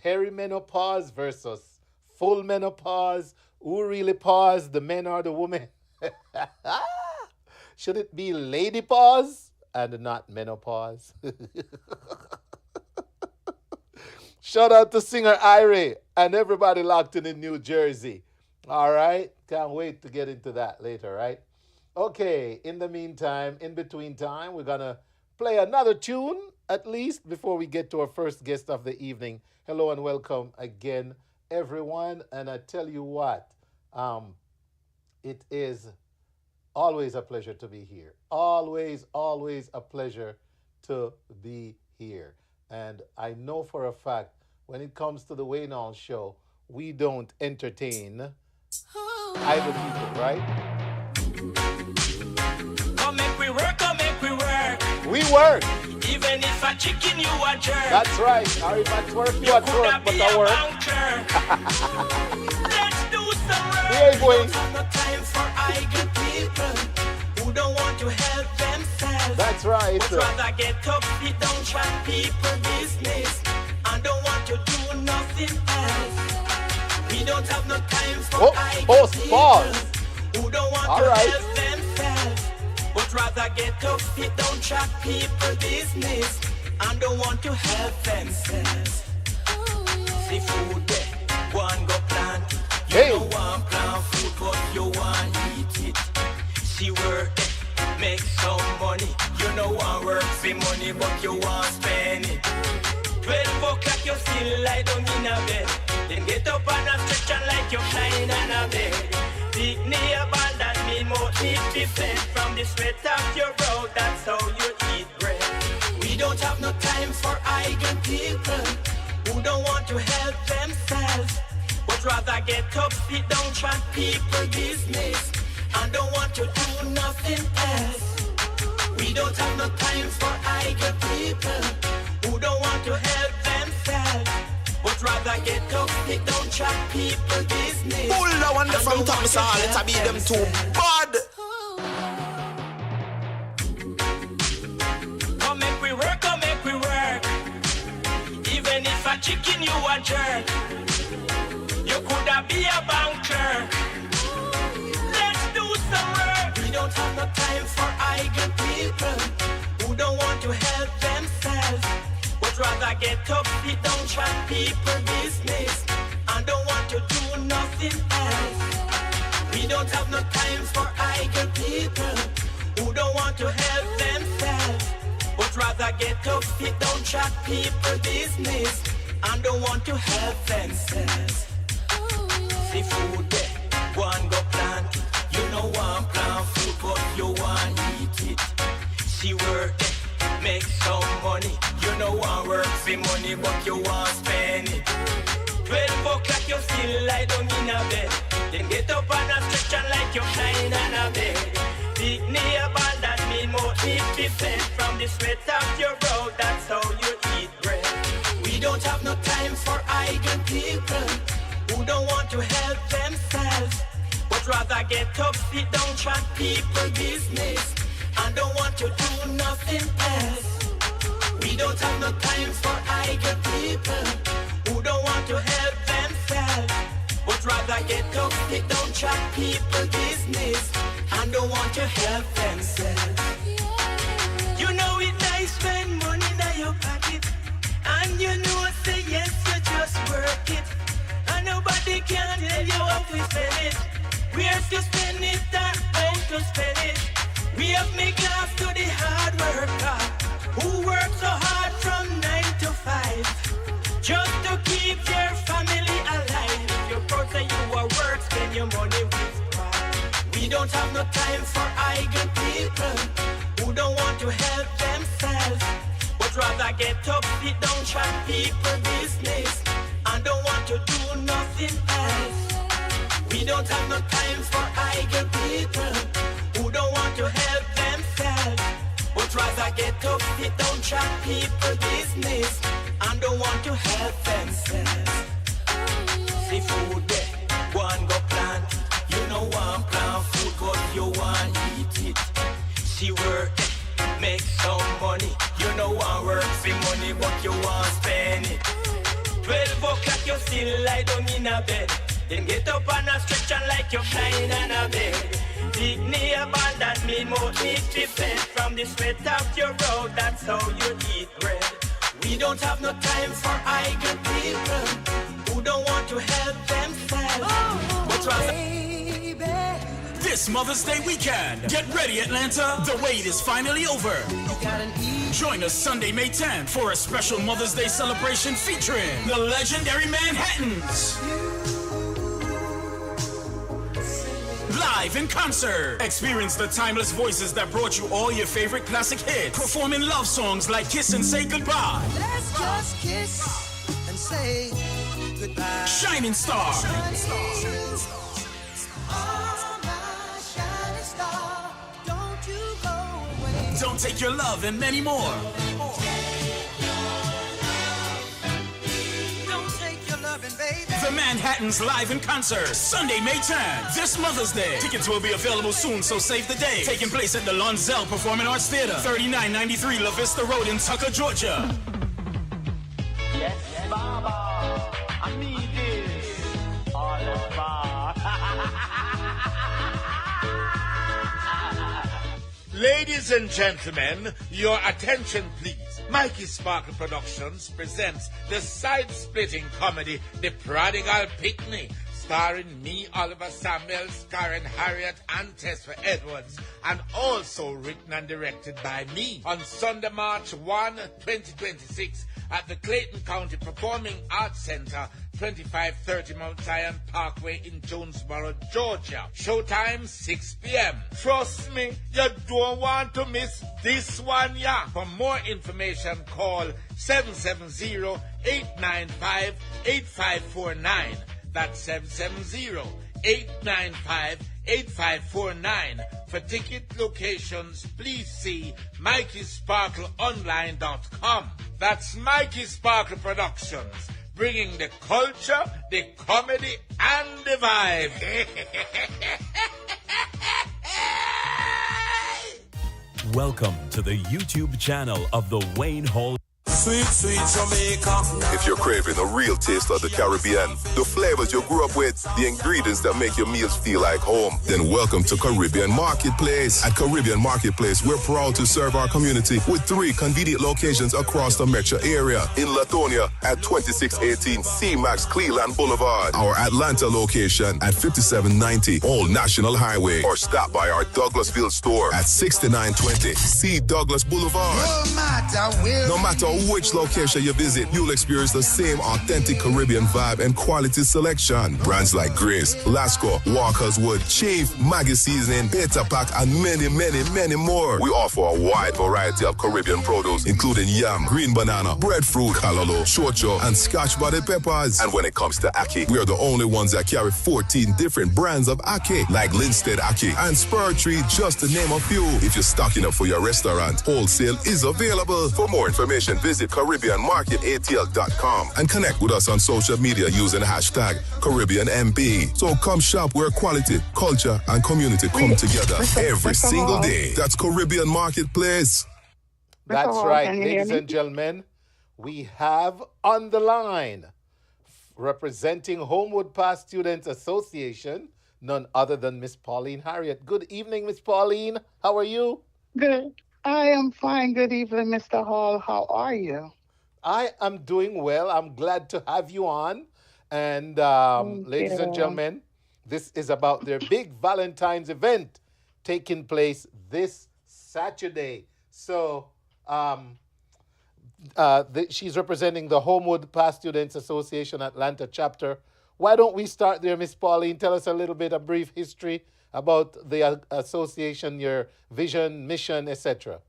Perimenopause versus full menopause. Who really pause, the men or the women? Should it be lady pause and not menopause? Shout out to singer Irie and everybody locked in New Jersey. All right? Can't wait to get into that later, right? Okay, in the meantime, in between time, we're going to play another tune, at least, before we get to our first guest of the evening. Hello and welcome again, everyone. And I tell you what, it is always a pleasure to be here. Always, always a pleasure to be here. And I know for a fact, when it comes to the Wayne Hall Show, we don't entertain idle people, right? Come make we work, come make we work. We work. Even if a chicken you a jerk. That's right. Or if I twerk, you a twerk, but I work. Let's do some work. We ain't going. We don't have no time for idle people who don't want to help themselves. That's right. But rather get up, sit down, track people business, and don't want to do nothing else. We don't have no time for idle people who don't want to help themselves. But rather get up, sit down, track people business, and don't want to help themselves. See food there, one go plant it. You don't want plant food, but you want eat it. See work there, make some money. You know want work for money, but you want spend it. 12 o'clock you still lie down in a bed. Then get up on a stretch and like you're flying on a bed. Big near ball that mean more need be fed. From the sweat of your brow, that's how you eat bread. We don't have no time for idle people who don't want to help themselves, but rather get up, sit down, track people business, and don't want to do nothing else. We don't have no time for idle people who don't want to help themselves, but rather get up, sit down, track people business. Pull the one from Thomas Hall, let's be them too bad. Come make we work, come make we work. Even if a chicken you a jerk, you coulda be a bank clerk. Let's do some work. We don't have no time for idle people who don't want to help themselves, but rather get up, sit down, track people business, and don't want to do nothing else. We don't have no time for idle people who don't want to help themselves, but rather get up, sit down, track people business, and don't want to help themselves. See food there, one go plant it. You know one plant food, but you want eat it. See work there, make some money. You know one work for money, but you want spend it. 12 o'clock you still lie down in a bed. Then get up on a stretch and like you're flying on a bed. Big near ball that mean more need be fed. From the sweat of your brow, that's how you eat bread. We don't have no time for idle people who don't want to help themselves, but rather get up, sit down, track people business, and don't want to do nothing else. We don't have no time for idle people who don't want to help themselves, but rather get up, sit down, track people business, and don't want to help themselves. You know it nice spend money in your pocket, and you know say yes, you just work it, and nobody can tell you how to spend it. Where to spend it and how to spend it. We have make love to the hard worker who works so hard from 9 to 5 just to keep their family alive. If you're proud that you are work, spend your money with pride. We don't have no time for idle people who don't want to help themselves, but rather get up, sit down, track people business, and don't want to do nothing else. We don't have no time for idle people who don't want to help themselves, but rather get up, sit down, track people business, and don't want to help themselves. See food there, one go plant it. You know one plant food, but you want eat it. See work there, make some money. You know want work for money, but you want spend it. 12 o'clock you still lie down in a bed. Then get up on a stretch and like you're flying on a bed. Dignity abandoned me, mouth need to fed. From the sweat of your brow, that's how you eat bread. We don't have no time for idle people who don't want to help themselves. What's wrong? This Mother's Day weekend, get ready, Atlanta. The wait is finally over. Join us Sunday, May 10th for a special Mother's Day celebration featuring the legendary Manhattans. Live in concert. Experience the timeless voices that brought you all your favorite classic hits, performing love songs like Kiss and Say Goodbye. Let's just kiss and say goodbye. Shining Star. Don't Take Your Love, and many more. Don't take your loving, baby. The Manhattans live in concert, Sunday, May 10th, this Mother's Day. Tickets will be available soon, so save the day. Taking place at the Lonzell Performing Arts Theater, 3993 La Vista Road in Tucker, Georgia. Yes, Baba. I need this. All Ladies and gentlemen, your attention please. Mikey Sparkle Productions presents the side-splitting comedy, The Prodigal Picnic, starring me, Oliver Samuel, starring Harriott and Tessa Edwards, and also written and directed by me, on Sunday, March 1, 2026, at the Clayton County Performing Arts Center, 2530 Mount Zion Parkway in Jonesboro, Georgia. Showtime 6 p.m. Trust me, you don't want to miss this one, yeah. For more information, call 770-895-8549. That's 770-895-8549. For ticket locations, please see MikeySparkleOnline.com. That's Mikey Sparkle Productions, bringing the culture, the comedy, and the vibe. Welcome to the YouTube channel of the Wayne Hall. Sweet, sweet Jamaica. If you're craving a real taste of the Caribbean, the flavors you grew up with, the ingredients that make your meals feel like home, then welcome to Caribbean Marketplace. At Caribbean Marketplace, we're proud to serve our community with 3 convenient locations across the metro area. In Latonia at 2618 C-Max Cleveland Boulevard, our Atlanta location at 5790 Old National Highway, or stop by our Douglasville store at 6920 C Douglas Boulevard. No matter which location you visit, you'll experience the same authentic Caribbean vibe and quality selection. Brands like Grace, Lasco, Walker's Wood, Chief, Maggie Seasoning, Beta Pack, and many, many, many more. We offer a wide variety of Caribbean produce, including yam, green banana, breadfruit, callaloo, chocho, and scotch bonnet peppers. And when it comes to ackee, we are the only ones that carry 14 different brands of ackee, like Linstead ackee and Spur Tree, just to name a few. If you're stocking up for your restaurant, wholesale is available. For more information, visit CaribbeanMarketATL.com and connect with us on social media using the hashtag CaribbeanMP. So come shop where quality, culture, and community come together every single day. That's Caribbean Marketplace. That's right, ladies and gentlemen. We have on the line, representing Holmwood Past Students Association, none other than Miss Pauline Harriott. Good evening, Miss Pauline. How are you? Good. I am fine. Good evening, Mr. Hall. How are you? I am doing well. I'm glad to have you on. And ladies and gentlemen, this is about their big Valentine's event taking place this Saturday. So she's representing the Holmwood Past Students Association Atlanta chapter. Why don't we start there, Miss Pauline? Tell us a little bit, a brief history about the association, your vision, mission, etc.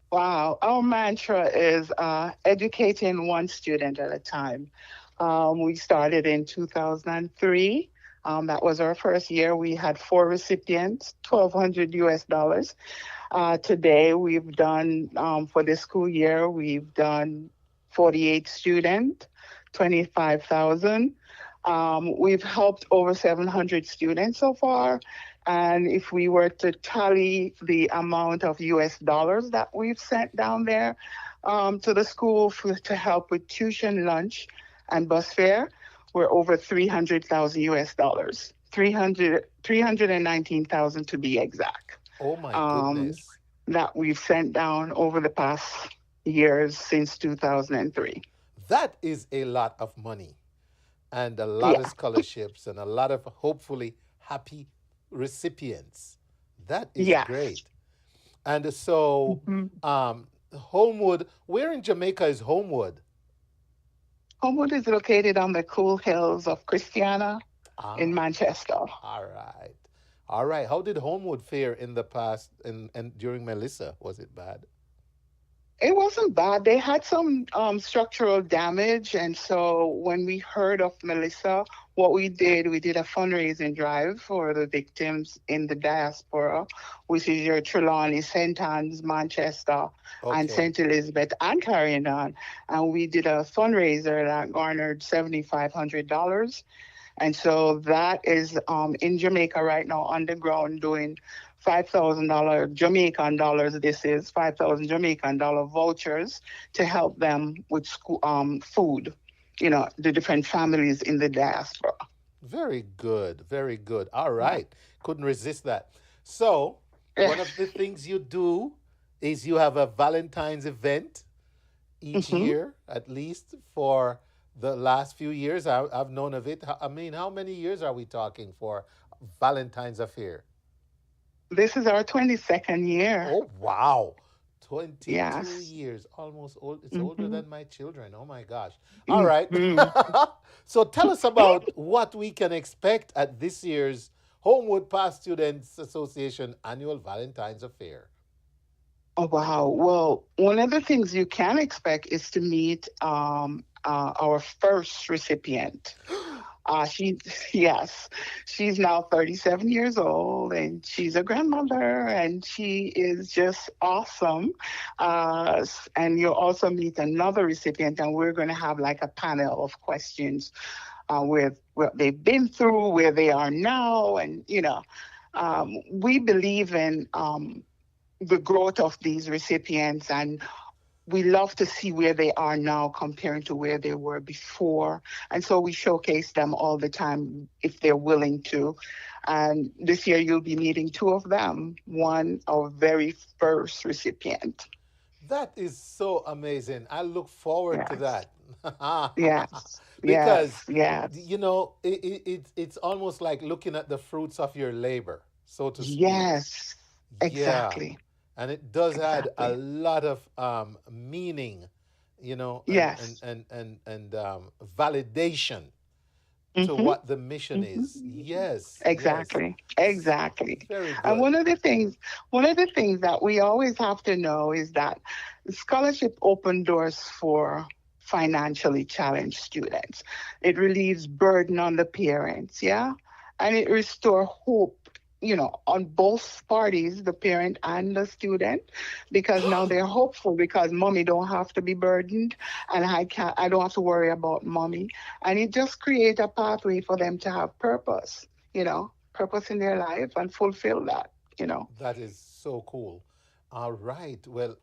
Wow. Our mantra is educating one student at a time. We started in 2003. That was our first year. We had 4 recipients, $1,200 US. Today, we've done, for this school year, we've done 48 students, 25,000. We've helped over 700 students so far, And if we were to tally the amount of US dollars that we've sent down there to the school to help with tuition, lunch, and bus fare, we're over 300,000 US dollars. 319,000 to be exact. Oh my goodness. That we've sent down over the past years since 2003. That is a lot of money and a lot of scholarships and a lot of hopefully happy recipients. That is great. And so, Holmwood, where in Jamaica is Holmwood? Holmwood is located on the cool hills of Christiana in Manchester. All right. How did Holmwood fare in the past and during Melissa? Was it bad? It wasn't bad. They had some structural damage. And so when we heard of Melissa, what we did a fundraising drive for the victims in the diaspora, which is your Trelawney, St. Anne's, Manchester, and St. Elizabeth, and carrying on. And we did a fundraiser that garnered $7,500. And so that is in Jamaica right now on the ground doing $5,000 Jamaican dollars. This is 5,000 Jamaican dollar vouchers to help them with school, food, the different families in the diaspora. Very good. Very good. All right. Couldn't resist that. So one of the things you do is you have a Valentine's event each year, at least for the last few years. I've known of it. I mean, how many years are we talking for Valentine's affair? This is our 22nd year. Oh, wow. 22 years. Almost old. It's older than my children. Oh, my gosh. All right. So tell us about what we can expect at this year's Holmwood Past Students Association Annual Valentine's Affair. Oh, wow. Well, one of the things you can expect is to meet our first recipient. She's now 37 years old, and she's a grandmother, and she is just awesome. And you'll also meet another recipient, and we're going to have like a panel of questions with what they've been through, where they are now, and we believe in the growth of these recipients, and we love to see where they are now comparing to where they were before. And so we showcase them all the time if they're willing to. And this year you'll be meeting two of them, one our very first recipient. That is so amazing. I look forward to that. Because, it's almost like looking at the fruits of your labor, so to speak. Yes, exactly. Yeah. And it does add a lot of meaning, and validation to what the mission is. Yes. Exactly. Very good. And one of the things that we always have to know is that scholarship open doors for financially challenged students. It relieves burden on the parents, and it restores hope, on both parties, the parent and the student, because now they're hopeful because mommy don't have to be burdened, and I don't have to worry about mommy. And it just creates a pathway for them to have purpose, purpose in their life and fulfill that, That is so cool. All right. Well,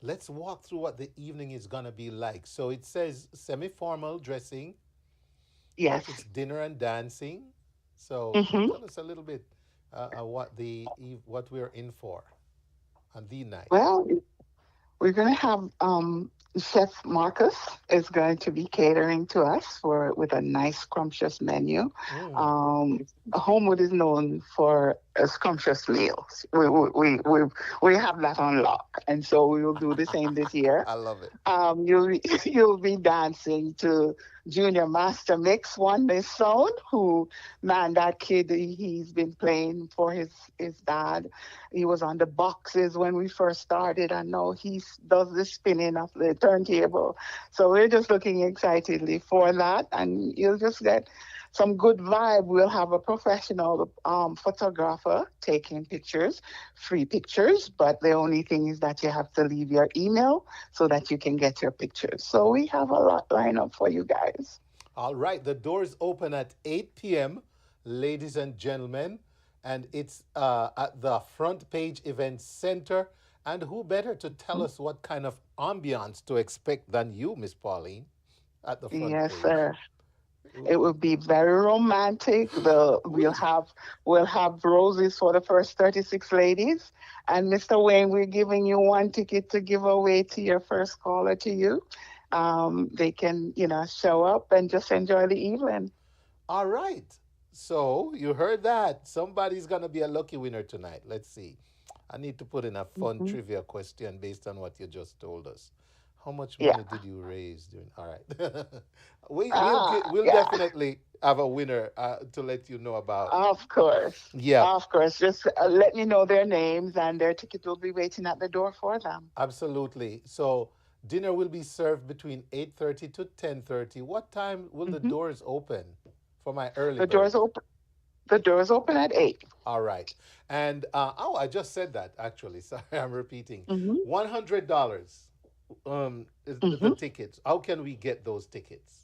let's walk through what the evening is going to be like. So it says semi-formal dressing. Yes. It's dinner and dancing. So tell us a little bit what we're in for on the night. Well, we're going to have Chef Marcus is going to be catering to us with a nice scrumptious menu. Holmwood is known for scrumptious meals. We have that on lock, and so we will do the same this year. I love it. You'll be dancing to Junior Master Mix One Miss Sound, that kid, he's been playing for his dad. He was on the boxes when we first started, and now he does the spinning of the turntable. So we're just looking excitedly for that, and you'll just get some good vibe. We'll have a professional photographer taking pictures, free pictures, but the only thing is that you have to leave your email so that you can get your pictures. So we have a lot lined up for you guys. All right. The doors open at 8 p.m., ladies and gentlemen. and it's at the Front Page Event Center. And who better to tell us what kind of ambiance to expect than you, Miss Pauline, at the front Yes, page? sir. It will be very romantic. We'll have roses for the first 36 ladies. And Mr. Wayne, we're giving you one ticket to give away to your first caller to you. They can, show up and just enjoy the evening. All right. So you heard that. Somebody's going to be a lucky winner tonight. Let's see. I need to put in a fun trivia question based on what you just told us. How much money did you raise during? All right. We'll definitely have a winner to let you know about. Of course. Yeah. Of course. Just let me know their names and their ticket will be waiting at the door for them. Absolutely. So dinner will be served between 8:30 to 10:30. What time will the doors open for my early bird? The doors open at 8. All right. And I just said that actually. Sorry, I'm repeating. $100 is the tickets. How can we get those tickets?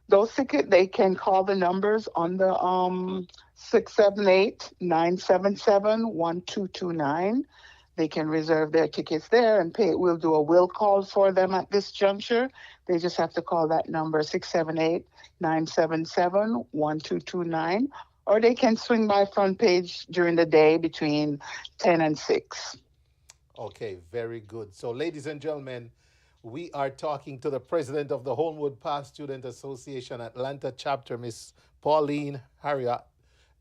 Those tickets, they can call the numbers on the 678-977-1229. They can reserve their tickets there and pay. We'll do a will call for them at this juncture. They just have to call that number, 678-977-1229. Or they can swing by Front Page during the day between 10 and 6. Okay, very good. So, ladies and gentlemen, we are talking to the president of the Holmwood Past Student Association Atlanta chapter, Miss Pauline Harriott.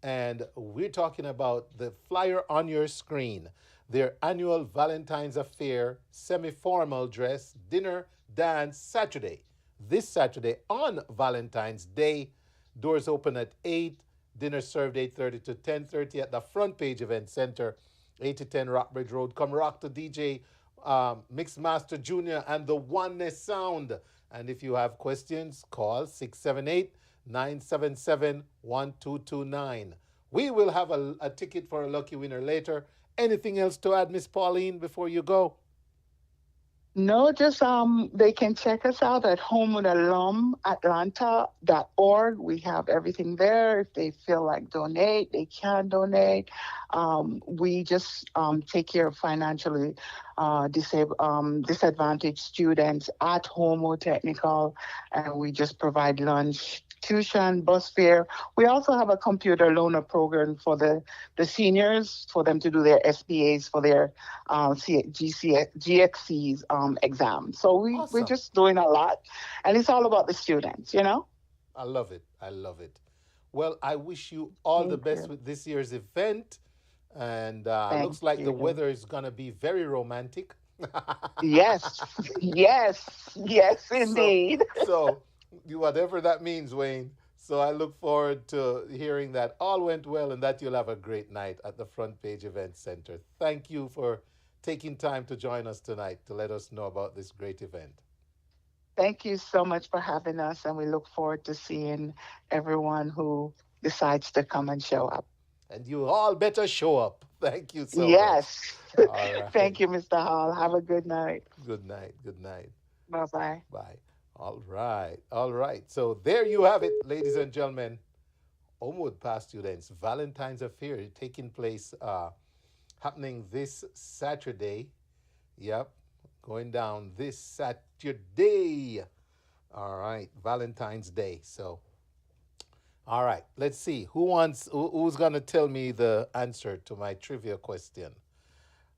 And we're talking about the flyer on your screen, their annual Valentine's Affair, semi-formal dress, dinner, dance, Saturday. This Saturday on Valentine's Day. Doors open at 8. Dinner served 8:30 to 10:30 at the Front Page Event Center, 8 to 10 Rockbridge Road. Come rock to DJ Mixmaster Jr. and the Oneness Sound. And if you have questions, call 678-977-1229. We will have a ticket for a lucky winner later. Anything else to add, Miss Pauline, before you go? No, just they can check us out at homewoodalum.atlanta.org. We have everything there. If they feel like donate, they can donate. We just take care of financially disadvantaged students at Holmwood Technical, and we just provide lunch, tuition, bus fare. We also have a computer loaner program for the seniors, for them to do their SBAs for their GXCs exams. So we're just doing a lot, and it's all about the students, I love it. I love it. Well, I wish you all the best with this year's event, and looks like the weather is going to be very romantic. Yes, indeed. So whatever that means, Wayne. So I look forward to hearing that all went well and that you'll have a great night at the Front Page Event Center. Thank you for taking time to join us tonight to let us know about this great event. Thank you so much for having us, and we look forward to seeing everyone who decides to come and show up. And you all better show up. Thank you so much. Yes. All right. Thank you, Mr. Hall. Have a good night. Good night. Good night. Bye-bye. Bye. All right. All right. So there you have it, ladies and gentlemen. Holmwood Past Students Valentine's Affair taking place, happening this Saturday. Yep. Going down this Saturday. All right. Valentine's Day. So, all right. Let's see. Who's going to tell me the answer to my trivia question?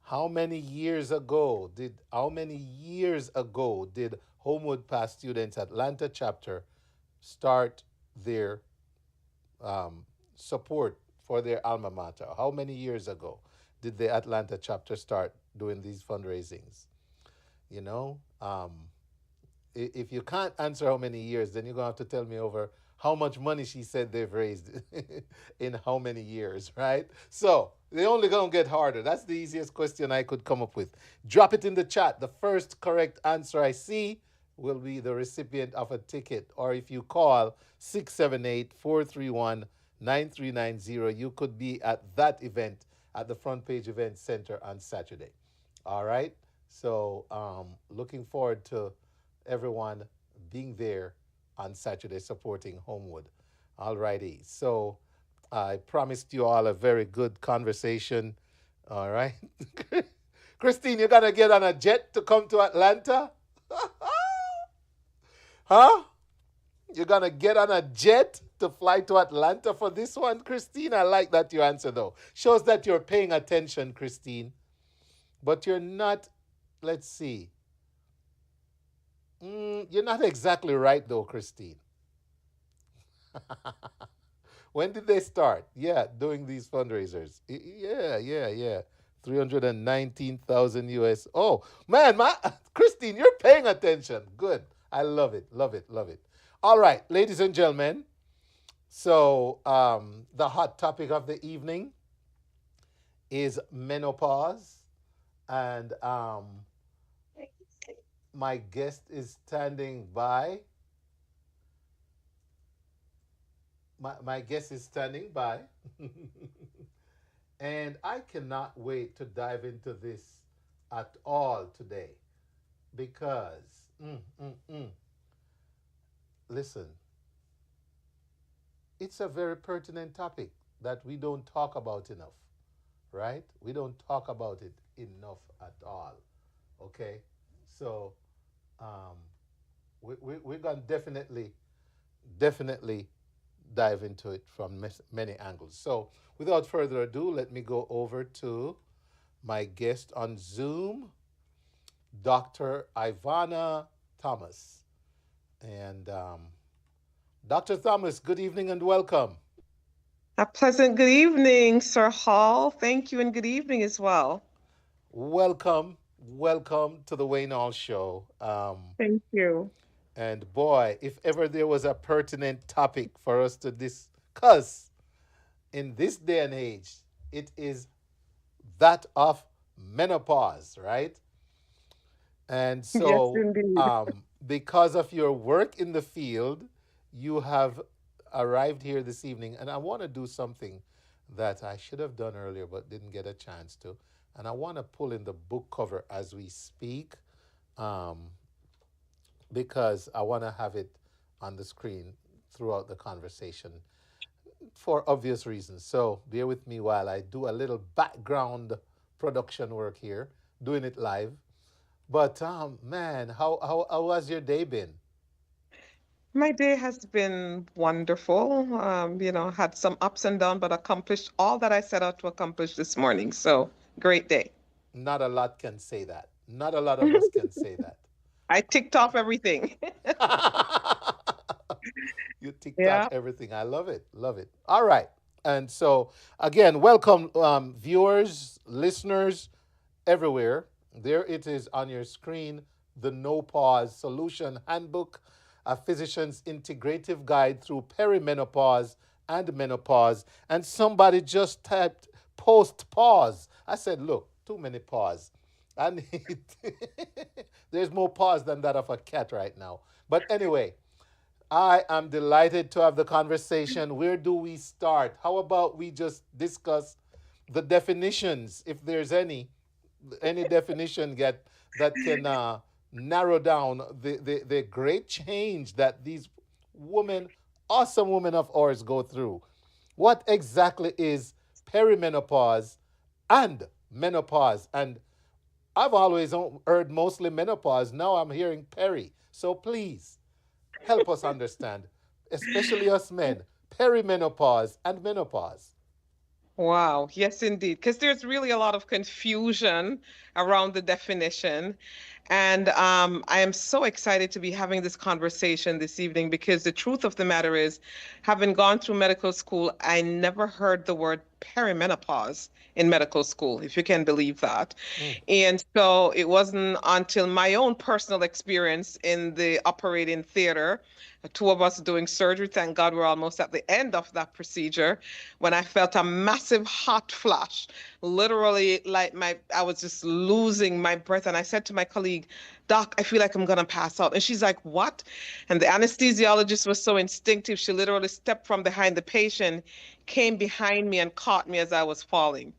How many years ago did Holmwood Past Students Atlanta chapter start their support for their alma mater? How many years ago did the Atlanta chapter start doing these fundraisings? If you can't answer how many years, then you're going to have to tell me over how much money she said they've raised in how many years, right? So they're only going to get harder. That's the easiest question I could come up with. Drop it in the chat. The first correct answer I see will be the recipient of a ticket. Or if you call 678-431-9390, you could be at that event at the Front Page Event Center on Saturday. All right? So looking forward to everyone being there on Saturday supporting Holmwood. All righty. So I promised you all a very good conversation. All right. Christine, you're going to get on a jet to come to Atlanta? Huh? You're going to get on a jet to fly to Atlanta for this one, Christine? I like that you answer, though. Shows that you're paying attention, Christine. But you're not, let's see. You're not exactly right, though, Christine. When did they start? Yeah, doing these fundraisers. Yeah. 319,000 US. Oh, man, Christine, you're paying attention. Good. I love it. All right, ladies and gentlemen. So, the hot topic of the evening is menopause. And my guest is standing by. My guest is standing by. And I cannot wait to dive into this at all today. Because, listen, it's a very pertinent topic that we don't talk about enough, right? We don't talk about it enough at all, okay? So, we're going to definitely dive into it from many angles. So, without further ado, let me go over to my guest on Zoom, Dr. Ivanah Thomas. And Dr. Thomas, good evening and welcome. A pleasant good evening, Sir Hall. Thank you and good evening as well. Welcome to the Wayne Hall Show. Thank you. And boy, if ever there was a pertinent topic for us to discuss in this day and age, it is that of menopause, right? And so, yes, indeed. Because of your work in the field, you have arrived here this evening, and I want to do something that I should have done earlier but didn't get a chance to. And I want to pull in the book cover as we speak, because I want to have it on the screen throughout the conversation for obvious reasons. So bear with me while I do a little background production work here, doing it live. But man, how has your day been? My day has been wonderful. Had some ups and downs, but accomplished all that I set out to accomplish this morning. So great day. Not a lot can say that. Not a lot of us can say that. I ticked off everything. You ticked off everything. I love it. All right. And so, again, welcome, viewers, listeners, everywhere. There it is on your screen, the Menopause Solution Handbook, a physician's integrative guide through perimenopause and menopause. And somebody just typed post-pause. I said, look, too many pause. I need there's more pause than that of a cat right now. But anyway, I am delighted to have the conversation. Where do we start? How about we just discuss the definitions, if there's any definition that can narrow down the great change that these awesome women of ours go through. What exactly is perimenopause and menopause? And I've always heard mostly menopause. Now I'm hearing peri. So please help us understand, especially us men, perimenopause and menopause. Wow. Yes, indeed. Because there's really a lot of confusion around the definition. And I am so excited to be having this conversation this evening because the truth of the matter is, having gone through medical school, I never heard the word perimenopause in medical school, if you can believe that. And so it wasn't until my own personal experience in the operating theater, the two of us doing surgery, thank God we're almost at the end of that procedure, when I felt a massive hot flash, literally like I was just losing my breath. And I said to my colleague, Doc, I feel like I'm going to pass out. And she's like, what? And the anesthesiologist was so instinctive. She literally stepped from behind the patient, came behind me and caught me as I was falling.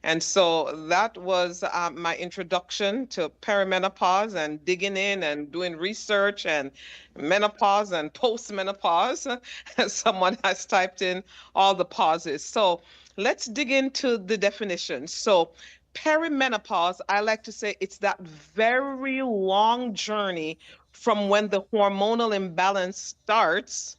And so that was my introduction to perimenopause and digging in and doing research and menopause and postmenopause. Someone has typed in all the pauses. So let's dig into the definition. So perimenopause, I like to say it's that very long journey from when the hormonal imbalance starts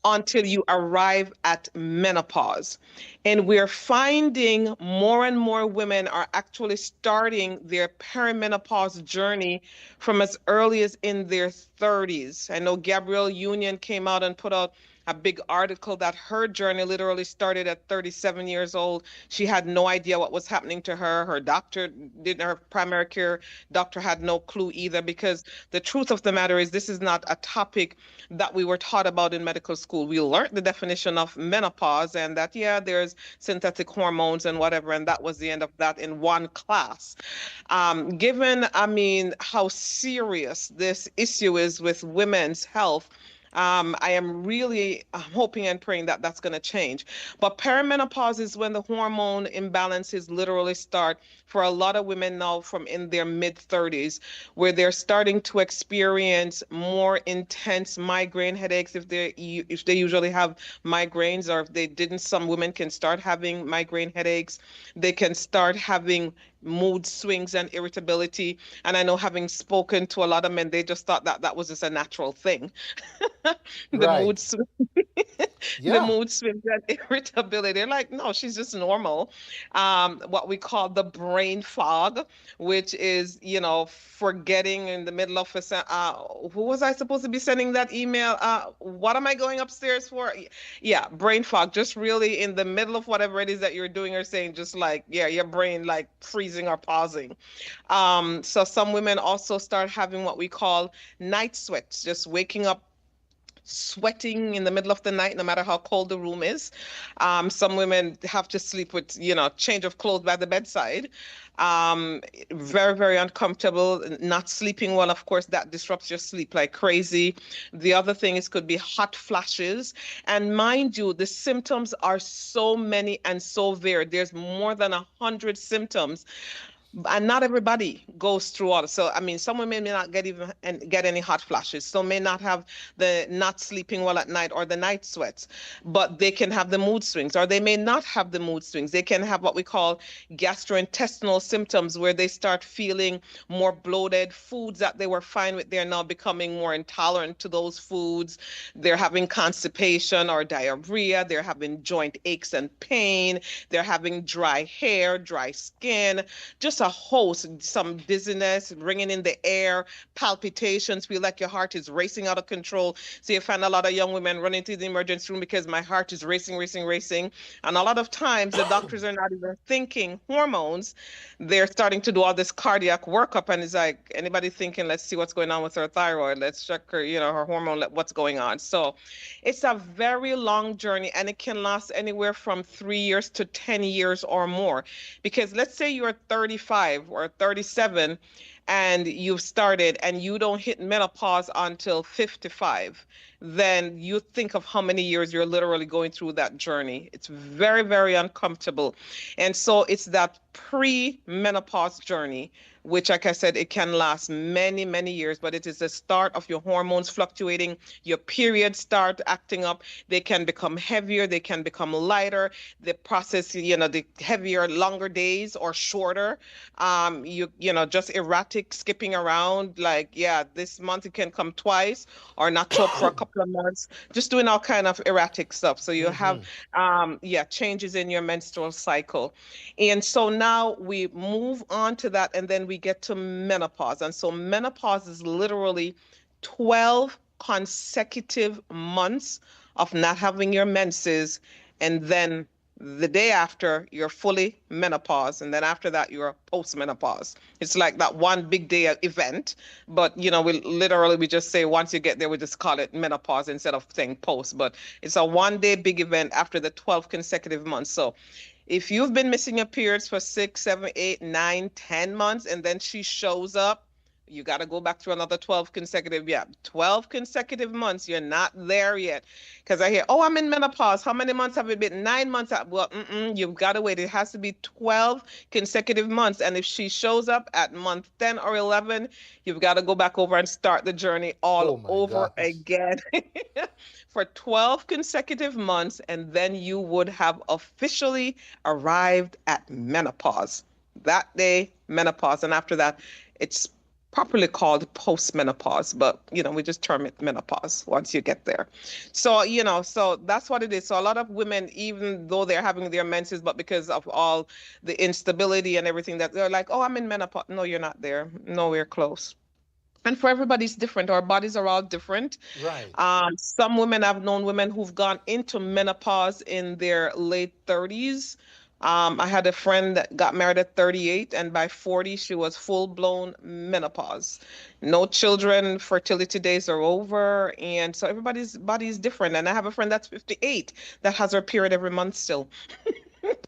until you arrive at menopause. And we're finding more and more women are actually starting their perimenopause journey from as early as in their 30s. I know Gabrielle Union came out and put out a big article that her journey literally started at 37 years old. She had no idea what was happening to her. Her doctor didn't, her primary care doctor had no clue either, because the truth of the matter is this is not a topic that we were taught about in medical school. We learned the definition of menopause and that, yeah, there's synthetic hormones and whatever, and that was the end of that in one class. Given, I mean, how serious this issue is with women's health, I am really hoping and praying that that's going to change. But perimenopause is when the hormone imbalances literally start for a lot of women now from in their mid-30s, where they're starting to experience more intense migraine headaches if they usually have migraines, or if they didn't, some women can start having migraine headaches. They can start having mood swings and irritability. And I know, having spoken to a lot of men, they just thought that that was just a natural thing. Right. Mood swing, the mood swings and irritability. They're like, no, she's just normal. What we call the brain fog, which is, you know, forgetting in the middle of who was I supposed to be sending that email? What am I going upstairs for? Yeah, brain fog, just really in the middle of whatever it is that you're doing or saying, just like, yeah, your brain like freezing or pausing. So some women also start having what we call night sweats, just waking up sweating in the middle of the night, no matter how cold the room is. Some women have to sleep with, you know, change of clothes by the bedside. Very, very uncomfortable, not sleeping well. Of course, that disrupts your sleep like crazy. The other thing is could be hot flashes. And mind you, the symptoms are so many and so varied. There's more than 100 symptoms. And not everybody goes through all. So, I mean, some women may not get any hot flashes. Some may not have the not sleeping well at night or the night sweats, but they can have the mood swings, or they may not have the mood swings. They can have what we call gastrointestinal symptoms, where they start feeling more bloated. Foods that they were fine with, they're now becoming more intolerant to those foods. They're having constipation or diarrhea. They're having joint aches and pain. They're having dry hair, dry skin, just a host, some dizziness, ringing in the air, palpitations, feel like your heart is racing out of control. So you find a lot of young women running to the emergency room because my heart is racing. And a lot of times the doctors are not even thinking hormones. They're starting to do all this cardiac workup, and it's like, anybody thinking, let's see what's going on with her thyroid. Let's check her, you know, her hormone, what's going on. So it's a very long journey, and it can last anywhere from 3 years to 10 years or more. Because let's say you're 35 or 37 and you've started and you don't hit menopause until 55, then you think of how many years you're literally going through that journey. It's very, very uncomfortable. And so it's that pre-menopause journey, which, like I said, it can last many, many years, but it is the start of your hormones fluctuating, your periods start acting up, they can become heavier, they can become lighter, the process, you know, the heavier, longer days or shorter, you know, just erratic, skipping around, like, yeah, this month it can come twice or not show up for a couple of months, just doing all kind of erratic stuff. So you have, changes in your menstrual cycle. And so now we move on to that, and then we get to menopause. And so menopause is literally 12 consecutive months of not having your menses, and then the day after you're fully menopause, and then after that you're post-menopause. It's like that one big day event, but you know, we just say once you get there, we just call it menopause instead of saying post. But it's a one day big event after the 12 consecutive months. So if you've been missing your periods for 6, 7, 8, 9, 10 months, and then she shows up, You got to go back through another 12 consecutive, 12 consecutive months. You're not there yet. Because I hear, oh, I'm in menopause. How many months have it been? 9 months. Well, you've got to wait. It has to be 12 consecutive months. And if she shows up at month 10 or 11, you've got to go back over and start the journey all over again for 12 consecutive months. And then you would have officially arrived at menopause. That day, menopause. And after that, it's properly called postmenopause, but we just term it menopause once you get there. So so that's what it is. So a lot of women, even though they're having their menses, but because of all the instability and everything, that they're like, oh, I'm in menopause. No, you're not there. Nowhere close. And for everybody's different. Our bodies are all different. Right. Some women, I've known women who've gone into menopause in their late 30s. I had a friend that got married at 38, and by 40, she was full-blown menopause. No children, fertility days are over, and so everybody's body is different. And I have a friend that's 58 that has her period every month still.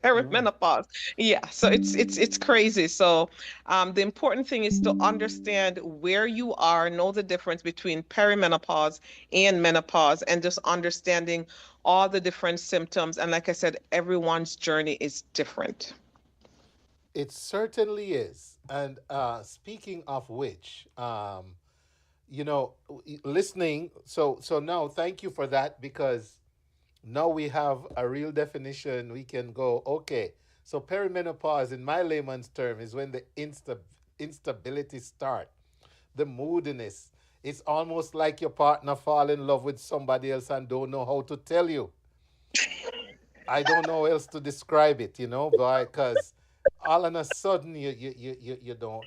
Perimenopause. Yeah, so it's crazy. So the important thing is to understand where you are, know the difference between perimenopause and menopause, and just understanding all the different symptoms. And like I said, everyone's journey is different. It certainly is. And speaking of which, listening. So now, thank you for that, because now we have a real definition. We can go, okay, so perimenopause in my layman's term is when the instability start, the moodiness. It's almost like your partner fall in love with somebody else and don't know how to tell you. I don't know how else to describe it, because all of a sudden you don't.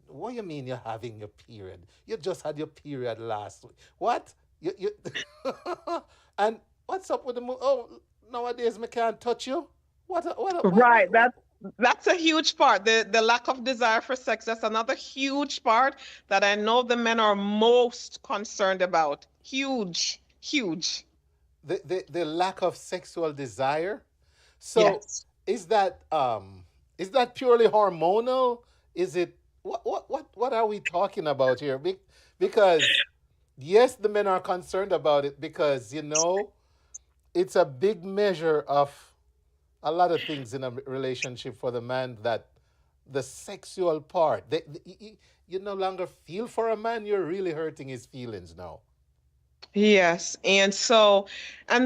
What do you mean you're having your period? You just had your period last week. What? You and what's up with the nowadays me can't touch you? What Right. That's a huge part. The lack of desire for sex, that's another huge part that I know the men are most concerned about. Huge. The lack of sexual desire. So Yes. is that purely hormonal? Is it what are we talking about here? Because yes, the men are concerned about it, because it's a big measure of a lot of things in a relationship for the man, that the sexual part, you no longer feel for a man, you're really hurting his feelings now. Yes. And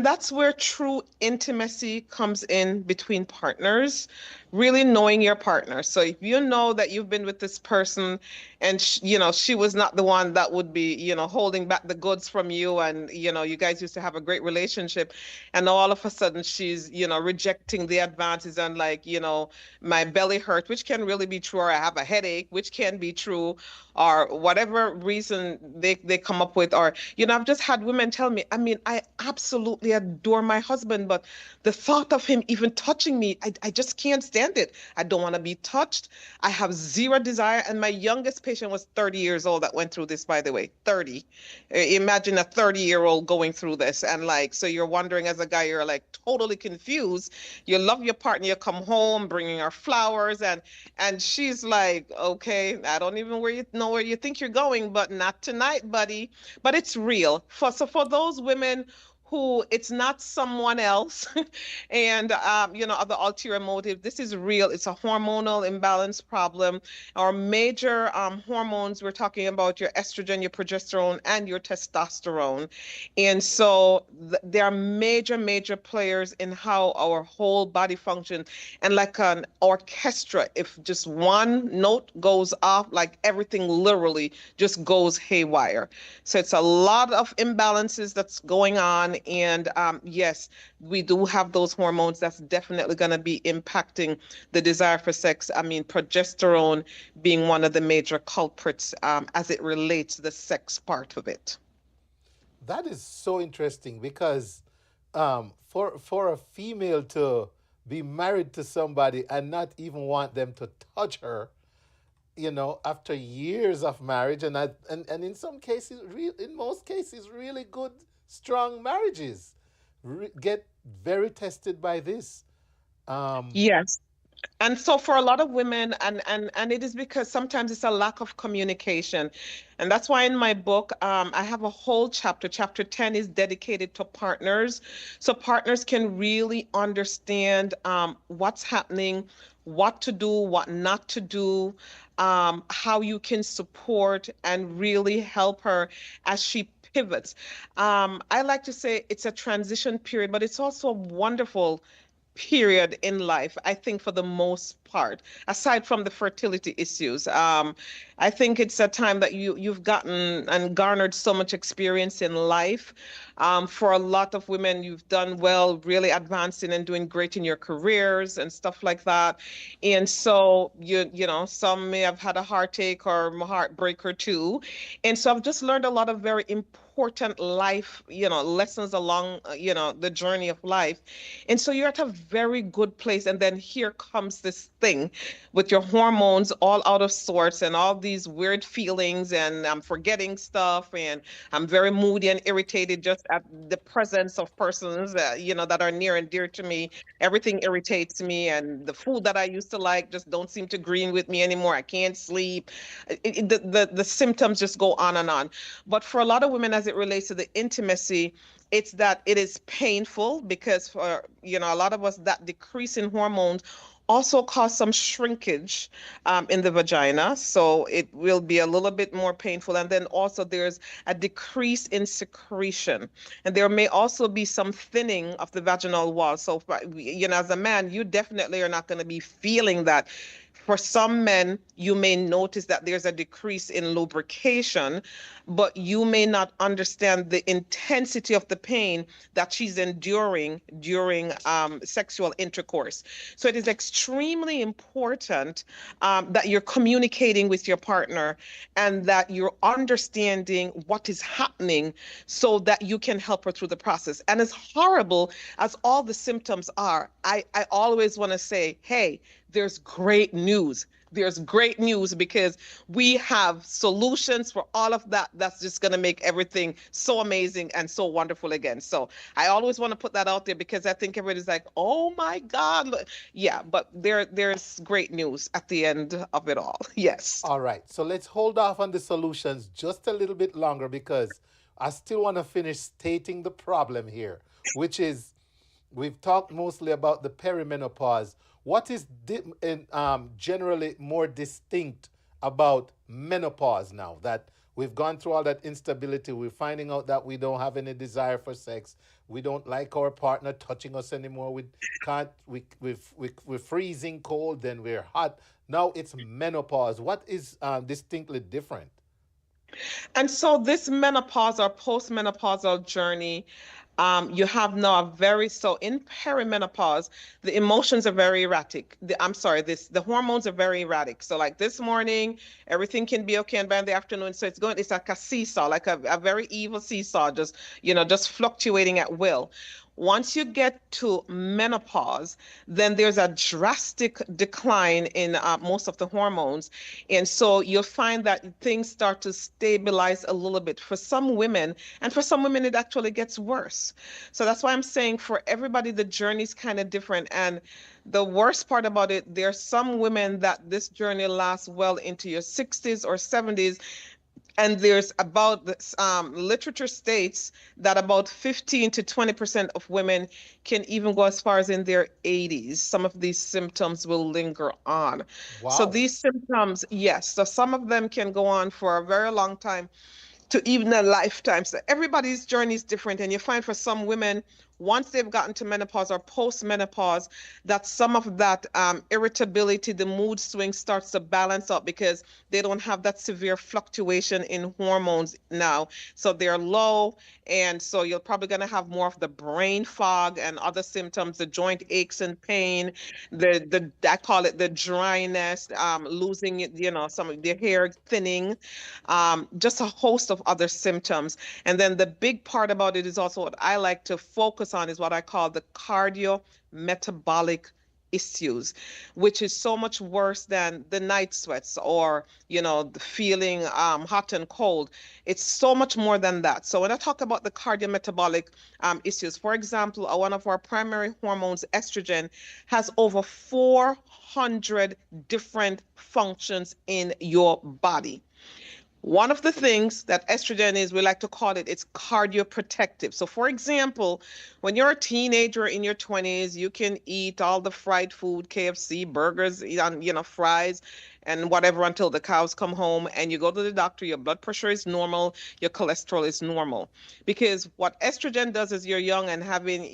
that's where true intimacy comes in between partners, really knowing your partner. So if you know that you've been with this person and, she was not the one that would be, holding back the goods from you, and, you guys used to have a great relationship, and all of a sudden she's, rejecting the advances, and like, my belly hurt, which can really be true, or I have a headache, which can be true, or whatever reason they come up with. Or, I've just had women tell me, I absolutely adore my husband, but the thought of him even touching me, I just can't stand it. I don't want to be touched. I have zero desire. And my youngest patient was 30 years old that went through this, by the way, 30. Imagine a 30-year-old going through this. And like, so you're wondering as a guy, you're like totally confused. You love your partner, you come home bringing her flowers, and she's like, okay, I don't even know where you think you're going, but not tonight, buddy. But it's real. So for those women who it's not someone else and other ulterior motive, this is real. It's a hormonal imbalance problem. Our major hormones, we're talking about your estrogen, your progesterone, and your testosterone. And so there are major players in how our whole body functions. And like an orchestra, if just one note goes off, like everything literally just goes haywire. So it's a lot of imbalances that's going on. And yes, we do have those hormones that's definitely going to be impacting the desire for sex. Progesterone being one of the major culprits as it relates to the sex part of it. That is so interesting, because for a female to be married to somebody and not even want them to touch her, after years of marriage, and in some cases, in most cases, really good, strong marriages get very tested by this. Yes. And so for a lot of women, and it is because sometimes it's a lack of communication. And that's why in my book, I have a whole chapter. Chapter 10 is dedicated to partners. So partners can really understand what's happening, what to do, what not to do, how you can support and really help her as she pivots. I like to say it's a transition period, but it's also a wonderful period in life, I think, for the most part, aside from the fertility issues. I think it's a time that you've gotten and garnered so much experience in life. For a lot of women, you've done well, really advancing and doing great in your careers and stuff like that. And so you know, some may have had a heartache or a heartbreak or two. And so I've just learned a lot of very important life, you know, lessons along, you know, the journey of life. And so you're at a very good place. And then here comes this thing with your hormones all out of sorts and all these weird feelings, and I'm forgetting stuff, and I'm very moody and irritated just at the presence of persons that, you know, that are near and dear to me. Everything irritates me, and the food that I used to like just don't seem to green with me anymore. I can't sleep. The symptoms just go on and on. But for a lot of women, as it relates to the intimacy, it's that it is painful because for, you know, a lot of us, that decrease in hormones also cause some shrinkage in the vagina. So it will be a little bit more painful. And then also there's a decrease in secretion. And there may also be some thinning of the vaginal wall. So, you know, as a man, you definitely are not going to be feeling that. For some men, you may notice that there's a decrease in lubrication, but you may not understand the intensity of the pain that she's enduring during sexual intercourse. So it is extremely important that you're communicating with your partner and that you're understanding what is happening so that you can help her through the process. And as horrible as all the symptoms are, I always want to say, hey, there's great news. There's great news because we have solutions for all of that. That's just going to make everything so amazing and so wonderful again. So I always want to put that out there because I think everybody's like, oh my God. Yeah, but there's great news at the end of it all. Yes. All right. So let's hold off on the solutions just a little bit longer because I still want to finish stating the problem here, which is we've talked mostly about the perimenopause. What is generally more distinct about menopause now that we've gone through all that instability? We're finding out that we don't have any desire for sex. We don't like our partner touching us anymore. We're freezing cold, then we're hot. Now it's menopause. What is distinctly different? And so this menopause or postmenopausal journey, you have now so in perimenopause, the emotions are very erratic. The hormones are very erratic. So like this morning, everything can be okay, and by the afternoon, so it's like a seesaw, like a very evil seesaw, just fluctuating at will. Once you get to menopause, then there's a drastic decline in most of the hormones. And so you'll find that things start to stabilize a little bit for some women, and for some women, it actually gets worse. So that's why I'm saying for everybody, the journey's kind of different. And the worst part about it, there are some women that this journey lasts well into your 60s or 70s. And there's about this, literature states that about 15 to 20% of women can even go as far as in their 80s. Some of these symptoms will linger on. Wow. So these symptoms, yes, so some of them can go on for a very long time to even a lifetime. So everybody's journey is different. And you find for some women, once they've gotten to menopause or post-menopause, that some of that irritability, the mood swing starts to balance out because they don't have that severe fluctuation in hormones now. So they're low, and so you're probably going to have more of the brain fog and other symptoms, the joint aches and pain, I call it the dryness, losing, some of their hair thinning, just a host of other symptoms. And then the big part about it is also what I like to focus on is what I call the cardiometabolic issues, which is so much worse than the night sweats or, the feeling hot and cold. It's so much more than that. So when I talk about the cardiometabolic issues, for example, one of our primary hormones, estrogen, has over 400 different functions in your body. One of the things that estrogen is, we like to call it, it's cardioprotective. So for example, when you're a teenager in your 20s, you can eat all the fried food, KFC, burgers, fries, and whatever until the cows come home, and you go to the doctor, your blood pressure is normal, your cholesterol is normal. Because what estrogen does is you're young and having,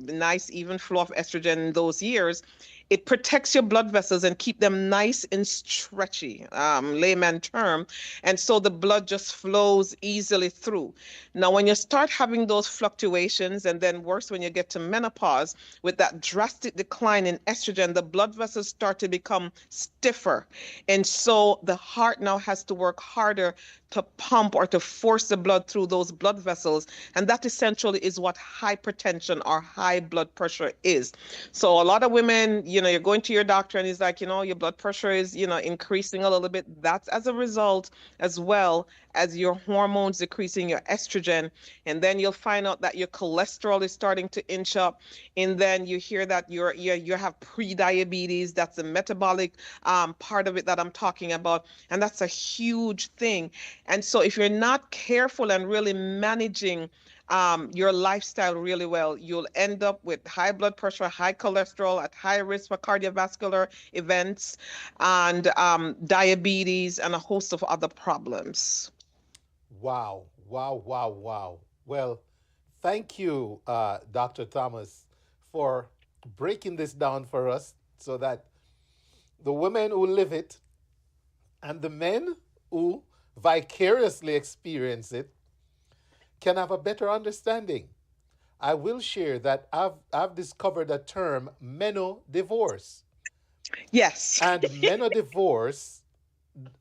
nice even flow of estrogen in those years, it protects your blood vessels and keep them nice and stretchy, layman term. And so the blood just flows easily through. Now, when you start having those fluctuations, and then worse when you get to menopause, with that drastic decline in estrogen, the blood vessels start to become stiffer. And so the heart now has to work harder to pump or to force the blood through those blood vessels. And that essentially is what hypertension or high blood pressure is. So a lot of women, you're going to your doctor and he's like, your blood pressure is, increasing a little bit. That's as a result, as well as your hormones decreasing, your estrogen. And then you'll find out that your cholesterol is starting to inch up. And then you hear that you have pre-diabetes. That's the metabolic part of it that I'm talking about. And that's a huge thing. And so if you're not careful and really managing your lifestyle really well, you'll end up with high blood pressure, high cholesterol, at high risk for cardiovascular events, and diabetes, and a host of other problems. Wow. Well, thank you, Dr. Thomas, for breaking this down for us so that the women who live it and the men who vicariously experience it can have a better understanding. I will share that I've discovered a term, menodivorce. Yes. And menodivorce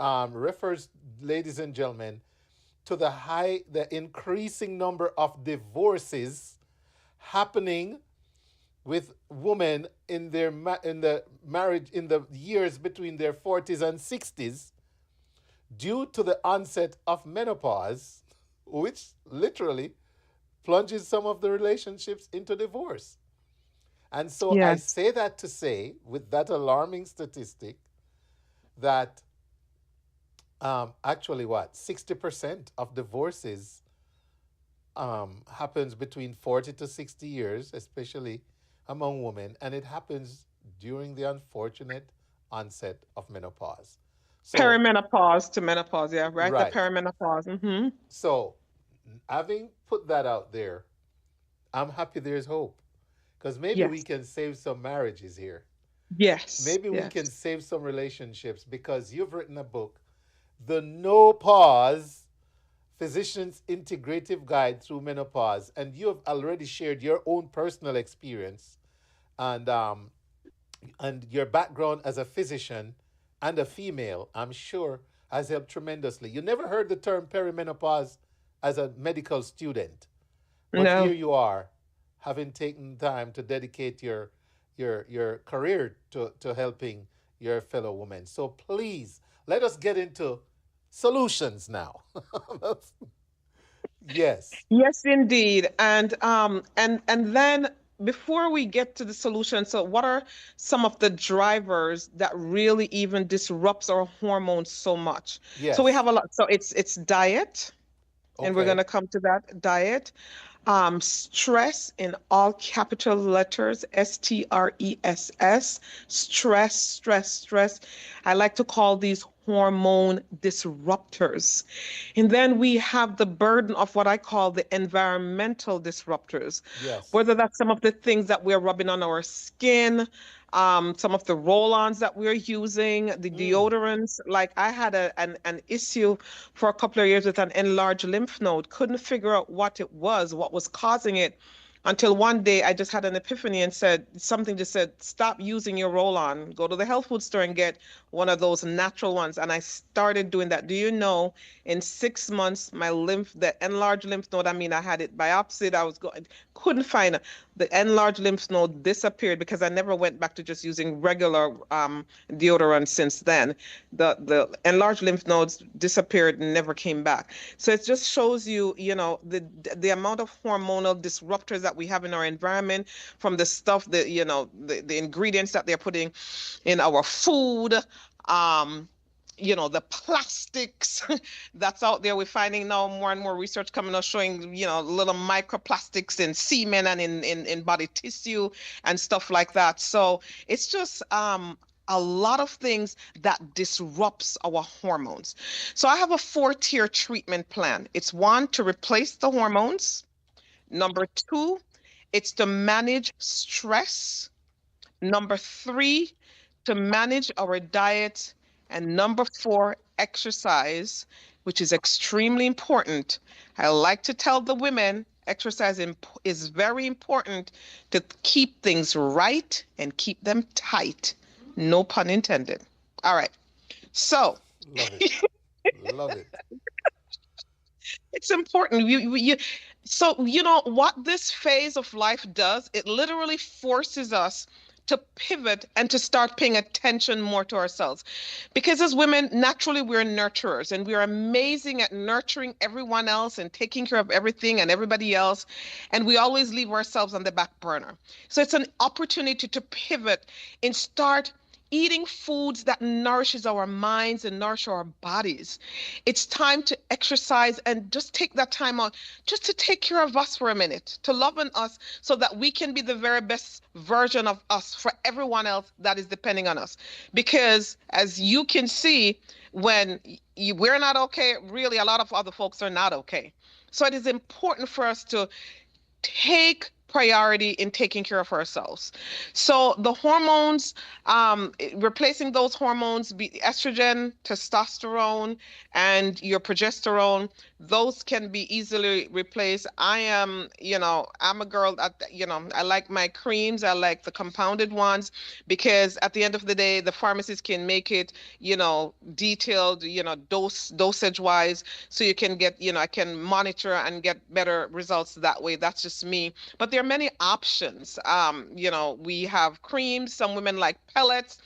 refers, ladies and gentlemen, to the increasing number of divorces happening with women in the marriage in the years between their 40s and 60s due to the onset of menopause, which literally plunges some of the relationships into divorce. And so I say that to say, with that alarming statistic, that actually 60% of divorces happens between 40 to 60 years, especially among women, and it happens during the unfortunate onset of menopause. So, perimenopause to menopause, yeah, right? Right. The perimenopause. Mm-hmm. So, having put that out there, I'm happy there's hope, because maybe we can save some marriages here. Yes. Maybe we can save some relationships, because you've written a book, The No Pause Physician's Integrative Guide Through Menopause, and you have already shared your own personal experience and your background as a physician and a female, I'm sure, has helped tremendously. You never heard the term perimenopause as a medical student, but here you are, having taken time to dedicate your career to helping your fellow women. So please, let us get into solutions now. Yes. Yes, indeed. And then before we get to the solution, so what are some of the drivers that really even disrupts our hormones so much? Yes. So we have a lot. So it's diet, and we're going to come to that. Diet, stress in all capital letters, STRESS, stress. I like to call these hormone disruptors. And then we have the burden of what I call the environmental disruptors. Yes. Whether that's some of the things that we're rubbing on our skin, some of the roll-ons that we're using, the deodorants. Like I had an issue for a couple of years with an enlarged lymph node, couldn't figure out what it was, what was causing it. until one day I just had an epiphany and said, something just said, stop using your roll-on. Go to the health food store and get one of those natural ones. And I started doing that. Do you know, in 6 months, my the enlarged lymph node, I mean, I had it biopsied. I was couldn't find it. The enlarged lymph node disappeared because I never went back to just using regular deodorant since then. The enlarged lymph nodes disappeared and never came back. So it just shows you, you know, the amount of hormonal disruptors that we have in our environment, from the stuff that, you know, the ingredients that they're putting in our food, you know, the plastics that's out there. We're finding now more and more research coming out showing, you know, little microplastics in semen and in body tissue and stuff like that. So it's just a lot of things that disrupts our hormones. So I have a 4-tier treatment plan. It's 1, to replace the hormones. Number 2, it's to manage stress. Number 3, to manage our diet. And number 4, exercise, which is extremely important. I like to tell the women exercise is very important to keep things right and keep them tight. No pun intended. All right. So. Love it. Love it. It's important. So, you know, what this phase of life does, it literally forces us to pivot and to start paying attention more to ourselves. Because as women, naturally, we're nurturers, and we're amazing at nurturing everyone else and taking care of everything and everybody else. And we always leave ourselves on the back burner. So it's an opportunity to pivot and start eating foods that nourishes our minds and nourish our bodies. It's time to exercise and just take that time out just to take care of us for a minute, to love on us so that we can be the very best version of us for everyone else that is depending on us. Because as you can see, when we're not okay, really a lot of other folks are not okay. So it is important for us to take priority in taking care of ourselves. So the hormones, replacing those hormones, be estrogen, testosterone, and your progesterone, those can be easily replaced. I am, you know, I'm a girl that, you know, I like my creams. I like the compounded ones because at the end of the day, the pharmacist can make it, you know, detailed, you know, dosage wise. So you can get, you know, I can monitor and get better results that way. That's just me. But there are many options. You know, we have creams. Some women like pellets.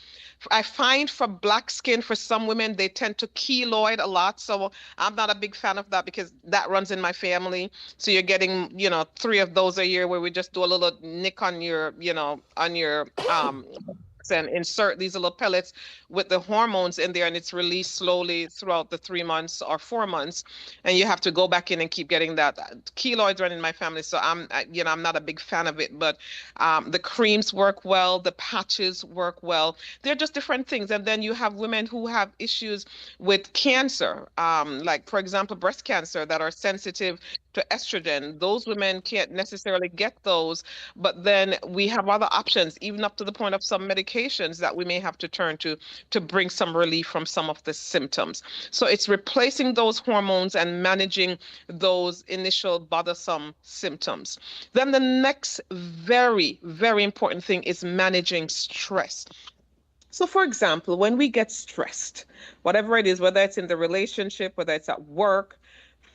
I find for black skin, for some women, they tend to keloid a lot. So I'm not a big fan of that because that runs in my family. So you're getting, you know, 3 of those a year where we just do a little nick on your, you know, on your and insert these little pellets with the hormones in there, and it's released slowly throughout the 3 months or 4 months, and you have to go back in and keep getting that. Keloids run in my family, so I'm not a big fan of it, but the creams work well, the patches work well. They're just different things. And then you have women who have issues with cancer, like for example breast cancer, that are sensitive to estrogen. Those women can't necessarily get those, but then we have other options, even up to the point of some medications that we may have to turn to bring some relief from some of the symptoms. So it's replacing those hormones and managing those initial bothersome symptoms. Then the next very, very important thing is managing stress. So for example, when we get stressed, whatever it is, whether it's in the relationship, whether it's at work,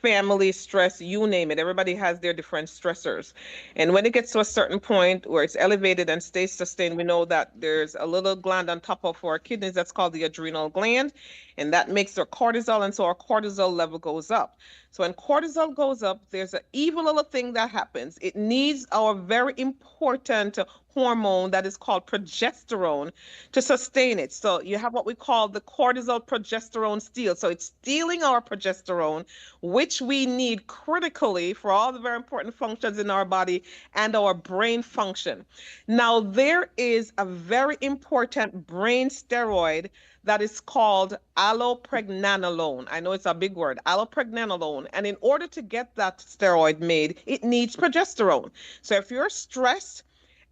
family stress, you name it, everybody has their different stressors. And when it gets to a certain point where it's elevated and stays sustained, we know that there's a little gland on top of our kidneys that's called the adrenal gland, and that makes our cortisol, and so our cortisol level goes up. So when cortisol goes up, there's an evil little thing that happens. It needs our very important hormone that is called progesterone to sustain it. So you have what we call the cortisol progesterone steal. So it's stealing our progesterone, which we need critically for all the very important functions in our body and our brain function. Now, there is a very important brain steroid that is called allopregnanolone. I know it's a big word, allopregnanolone. And in order to get that steroid made, it needs progesterone. So if you're stressed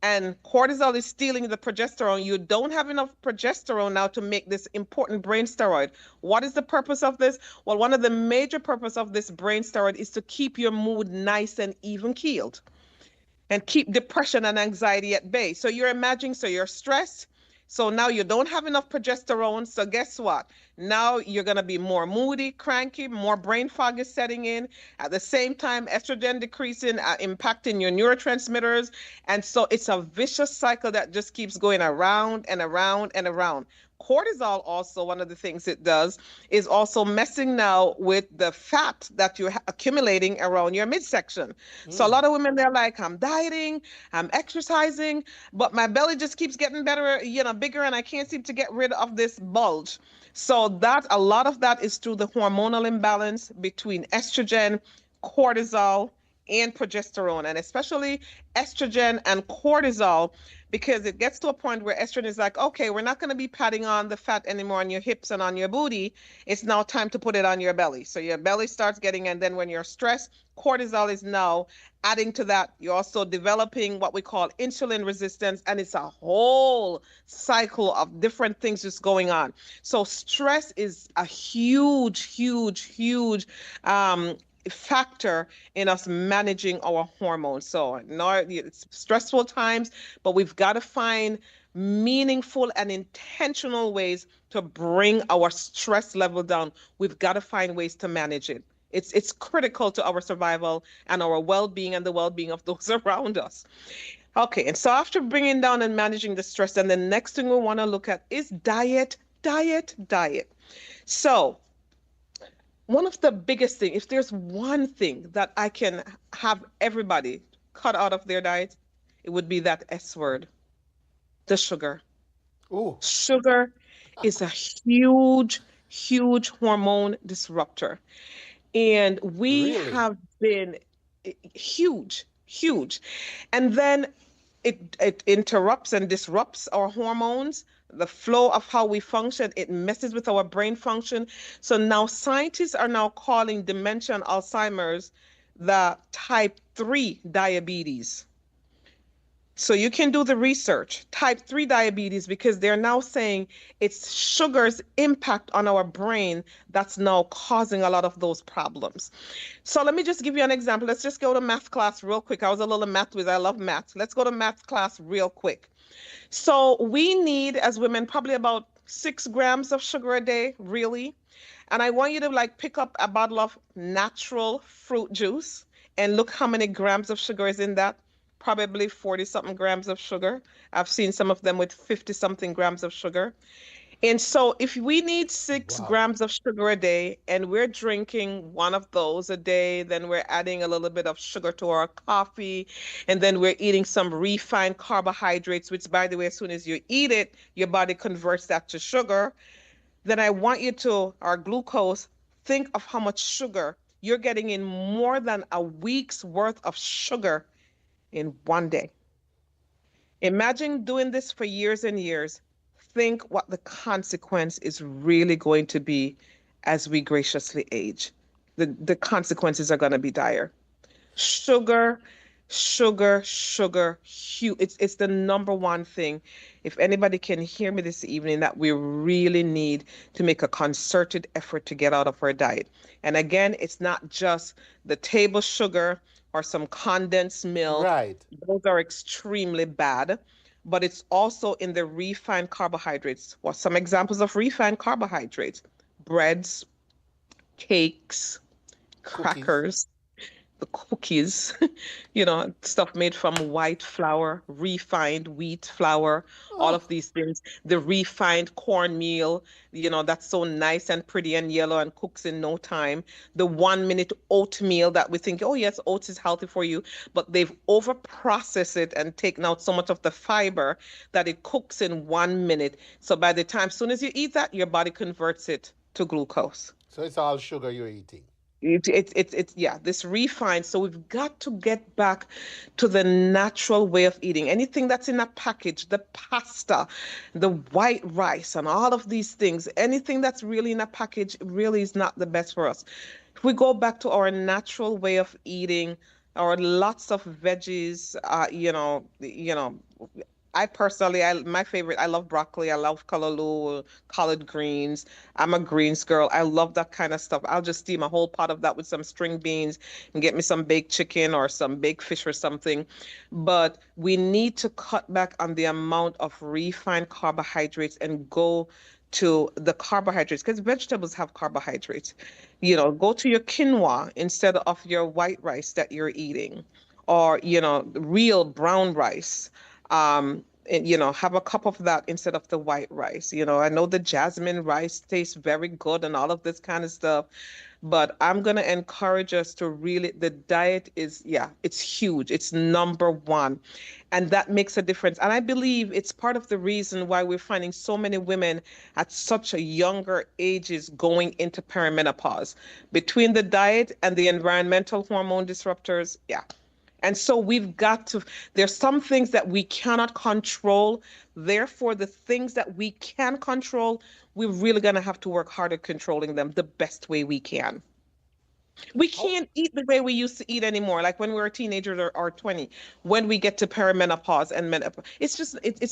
and cortisol is stealing the progesterone, you don't have enough progesterone now to make this important brain steroid. What is the purpose of this? Well, one of the major purposes of this brain steroid is to keep your mood nice and even keeled. and keep depression and anxiety at bay. So you're imagining, so you're stressed. So now you don't have enough progesterone. So guess what? Now you're going to be more moody, cranky, more brain fog is setting in. At the same time, estrogen decreasing, impacting your neurotransmitters. And so it's a vicious cycle that just keeps going around and around and around. Cortisol also, one of the things it does is also messing now with the fat that you're accumulating around your midsection. So a lot of women, they're like, I'm dieting, I'm exercising, but my belly just keeps getting better, bigger, and I can't seem to get rid of this bulge. So that a lot of that is through the hormonal imbalance between estrogen, cortisol, and progesterone, and especially estrogen and cortisol, because it gets to a point where estrogen is like, okay, we're not going to be patting on the fat anymore on your hips and on your booty. It's now time to put it on your belly. So your belly starts getting, and then when you're stressed, cortisol is now adding to that. You're also developing what we call insulin resistance, and it's a whole cycle of different things just going on. So stress is a huge, huge, huge factor in us managing our hormones. So no, it's stressful times, but we've got to find meaningful and intentional ways to bring our stress level down. We've got to find ways to manage it. It's critical to our survival and our well-being and the well-being of those around us. Okay, and so after bringing down and managing the stress, then the next thing we want to look at is diet. So one of the biggest things, if there's one thing that I can have everybody cut out of their diet, it would be that S word, the sugar. Ooh. Sugar is a huge, huge hormone disruptor. And we have been huge. And then it interrupts and disrupts our hormones, the flow of how we function. It messes with our brain function. So now scientists are now calling dementia and Alzheimer's the type 3 diabetes. So you can do the research, type 3 diabetes, because they're now saying it's sugar's impact on our brain that's now causing a lot of those problems. So let me just give you an example. Let's just go to math class real quick. I was a little math whiz. I love math. Let's go to math class real quick. So we need, as women, probably about 6 grams of sugar a day, really. And I want you to pick up a bottle of natural fruit juice and look how many grams of sugar is in that. Probably 40-something grams of sugar. I've seen some of them with 50-something grams of sugar. And so if we need 6 grams of sugar a day and we're drinking one of those a day, then we're adding a little bit of sugar to our coffee, and then we're eating some refined carbohydrates, which, by the way, as soon as you eat it, your body converts that to sugar. Then I want you to, our glucose, think of how much sugar you're getting in, more than a week's worth of sugar in one day. Imagine doing this for years and years. Think what the consequence is really going to be as we graciously age. The consequences are going to be dire. Sugar, huge. It's the number one thing. If anybody can hear me this evening, that we really need to make a concerted effort to get out of our diet. And again, it's not just the table sugar or some condensed milk. Right. Those are extremely bad. But it's also in the refined carbohydrates. Well, some examples of refined carbohydrates: breads, cakes, crackers, the cookies, stuff made from white flour, refined wheat flour, all of these things. The refined cornmeal, that's so nice and pretty and yellow and cooks in no time. The 1-minute oatmeal that we think, oh yes, oats is healthy for you, but they've over-processed it and taken out so much of the fiber that it cooks in 1 minute. So by the time, as soon as you eat that, your body converts it to glucose. So it's all sugar you're eating. It's this refined. So we've got to get back to the natural way of eating. Anything that's in a package, the pasta, the white rice, and all of these things, anything that's really in a package really is not the best for us. If we go back to our natural way of eating, our lots of veggies, I personally, my favorite, I love broccoli. I love callaloo, collard greens. I'm a greens girl. I love that kind of stuff. I'll just steam a whole pot of that with some string beans and get me some baked chicken or some baked fish or something. But we need to cut back on the amount of refined carbohydrates and go to the carbohydrates because vegetables have carbohydrates. Go to your quinoa instead of your white rice that you're eating, or real brown rice. And, have a cup of that instead of the white rice. I know the jasmine rice tastes very good and all of this kind of stuff, but I'm going to encourage us to really, the diet is, it's huge. It's number one. And that makes a difference. And I believe it's part of the reason why we're finding so many women at such a younger ages going into perimenopause. Between the diet and the environmental hormone disruptors, And so we've got to, there's some things that we cannot control. Therefore, the things that we can control, we're really going to have to work hard at controlling them the best way we can. We can't eat the way we used to eat anymore, like when we were teenagers or 20. When we get to perimenopause and menopause, it's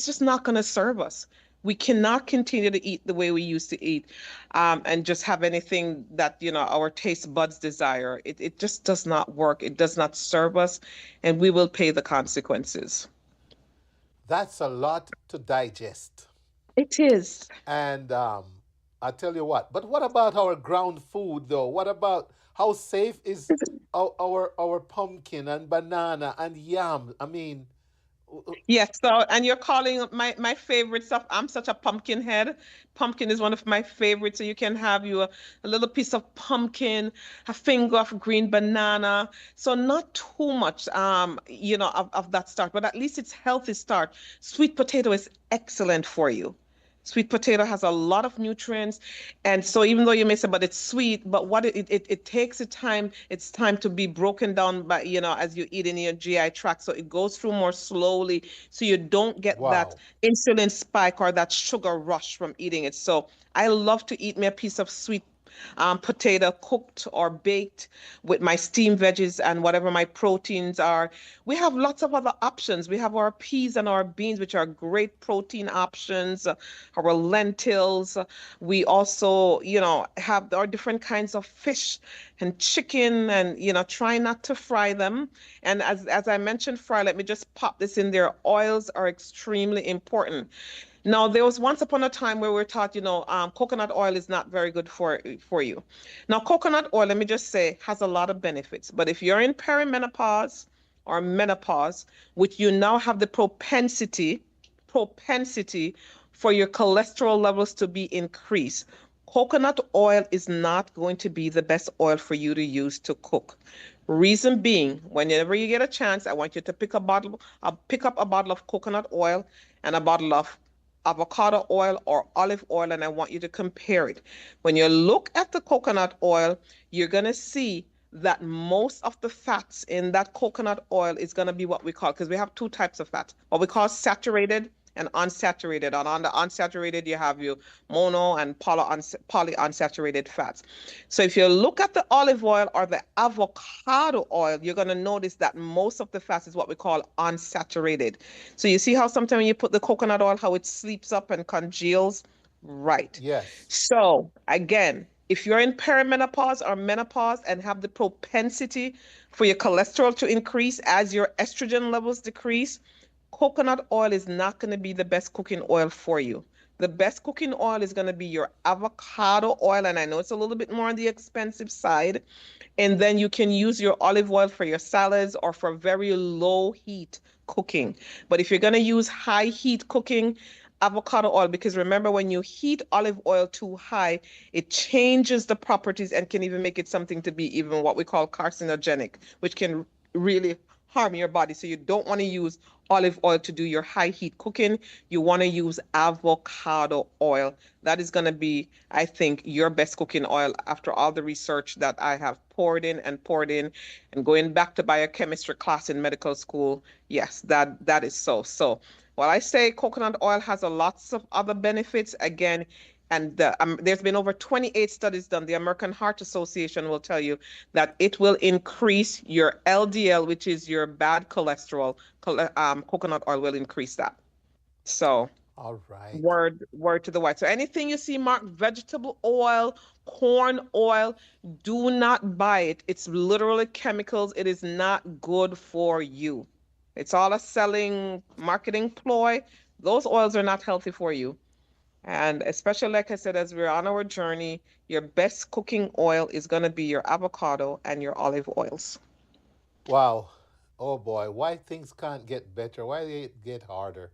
just not going to serve us. We cannot continue to eat the way we used to eat and just have anything that, our taste buds desire. It just does not work. It does not serve us, and we will pay the consequences. That's a lot to digest. It is. And I tell you what, but what about our ground food, though? What about how safe is our pumpkin and banana and yam? I mean... Yes, so, and you're calling my favorite stuff. I'm such a pumpkin head. Pumpkin is one of my favorites. So you can have a little piece of pumpkin, a finger of green banana. So not too much, of that start, but at least it's healthy start. Sweet potato is excellent for you. Sweet potato has a lot of nutrients. And so even though you may say, but it's sweet, but what it takes it's time to be broken down by, as you eat in your GI tract. So it goes through more slowly. So you don't get that insulin spike or that sugar rush from eating it. So I love to eat me a piece of sweet potato, cooked or baked, with my steamed veggies and whatever my proteins are. We have lots of other options. We have our peas and our beans, which are great protein options, our lentils. We also, have our different kinds of fish and chicken, and, try not to fry them. And as I mentioned, let me just pop this in there. Oils are extremely important. Now, there was once upon a time where we were taught, coconut oil is not very good for you. Now, coconut oil, let me just say, has a lot of benefits. But if you're in perimenopause or menopause, which you now have the propensity for your cholesterol levels to be increased, coconut oil is not going to be the best oil for you to use to cook. Reason being, whenever you get a chance, I want you to pick up a bottle of coconut oil and a bottle of avocado oil or olive oil, and I want you to compare it. When you look at the coconut oil, you're going to see that most of the fats in that coconut oil is going to be what we call, because we have two types of fat, what we call saturated and unsaturated. And on the unsaturated, you have your mono and polyunsaturated fats. So if you look at the olive oil or the avocado oil, you're going to notice that most of the fats is what we call unsaturated. So you see how sometimes when you put the coconut oil, how it sleeps up and congeals? Right. Yes. So again, if you're in perimenopause or menopause and have the propensity for your cholesterol to increase as your estrogen levels decrease, coconut oil is not going to be the best cooking oil for you. The best cooking oil is going to be your avocado oil, and I know it's a little bit more on the expensive side. And then you can use your olive oil for your salads or for very low heat cooking. But if you're going to use high heat cooking, avocado oil, because remember, when you heat olive oil too high, it changes the properties and can even make it something to be even what we call carcinogenic, which can really harm your body. So you don't want to use olive oil to do your high heat cooking. You want to use avocado oil. That is going to be, I think, your best cooking oil after all the research that I have poured in and going back to biochemistry class in medical school. Yes, that is so. So while I say coconut oil has lots of other benefits, again, and there's been over 28 studies done. The American Heart Association will tell you that it will increase your LDL, which is your bad cholesterol. Coconut oil will increase that. So All right. word to the wise. So anything you see marked vegetable oil, corn oil, do not buy it. It's literally chemicals. It is not good for you. It's all a selling marketing ploy. Those oils are not healthy for you. And especially, like I said, as we're on our journey, your best cooking oil is going to be your avocado and your olive oils. Wow. Oh boy, why things can't get better? Why they get harder?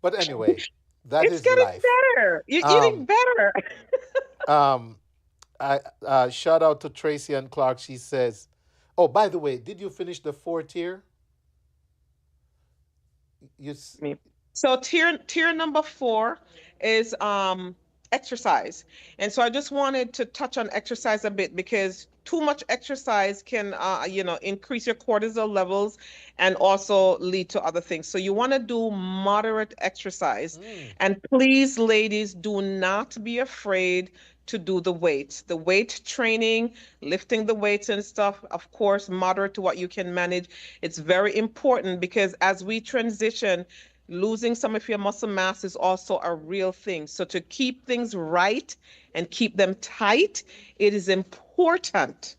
But anyway, that It's is getting life. better. You're eating Um, better. I shout out to Tracy and Clark. She says, "Oh, by the way, did you finish the 4 tier? You s- Me. So tier number 4 is exercise. And so I just wanted to touch on exercise a bit because too much exercise can increase your cortisol levels and also lead to other things. So you want to do moderate exercise. And please, ladies, do not be afraid to do the weights. The weight training, lifting the weights and stuff, of course, moderate to what you can manage. It's very important because as we transition, losing some of your muscle mass is also a real thing. So to keep things right and keep them tight, it is important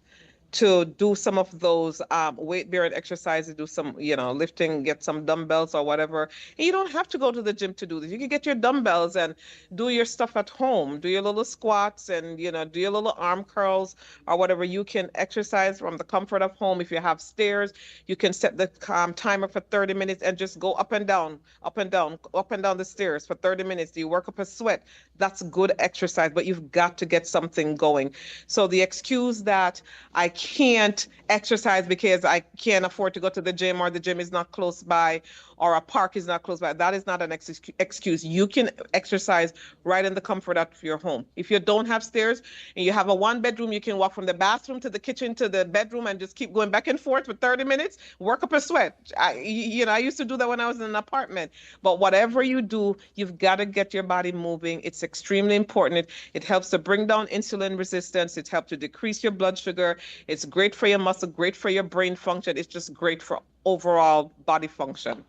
to do some of those weight bearing exercises, do some, lifting, get some dumbbells or whatever. And you don't have to go to the gym to do this. You can get your dumbbells and do your stuff at home, do your little squats and, do your little arm curls or whatever. You can exercise from the comfort of home. If you have stairs, you can set the timer for 30 minutes and just go up and down, up and down, up and down the stairs for 30 minutes. Do you work up a sweat? That's good exercise, but you've got to get something going. So the excuse that I can't exercise because I can't afford to go to the gym or the gym is not close by or a park is not close by, that is not an excuse. You can exercise right in the comfort of your home. If you don't have stairs and you have a 1-bedroom, you can walk from the bathroom to the kitchen to the bedroom and just keep going back and forth for 30 minutes, work up a sweat. I used to do that when I was in an apartment. But whatever you do, you've got to get your body moving. It's extremely important. It helps to bring down insulin resistance. It helps to decrease your blood sugar. It's great for your muscle, great for your brain function. It's just great for overall body function.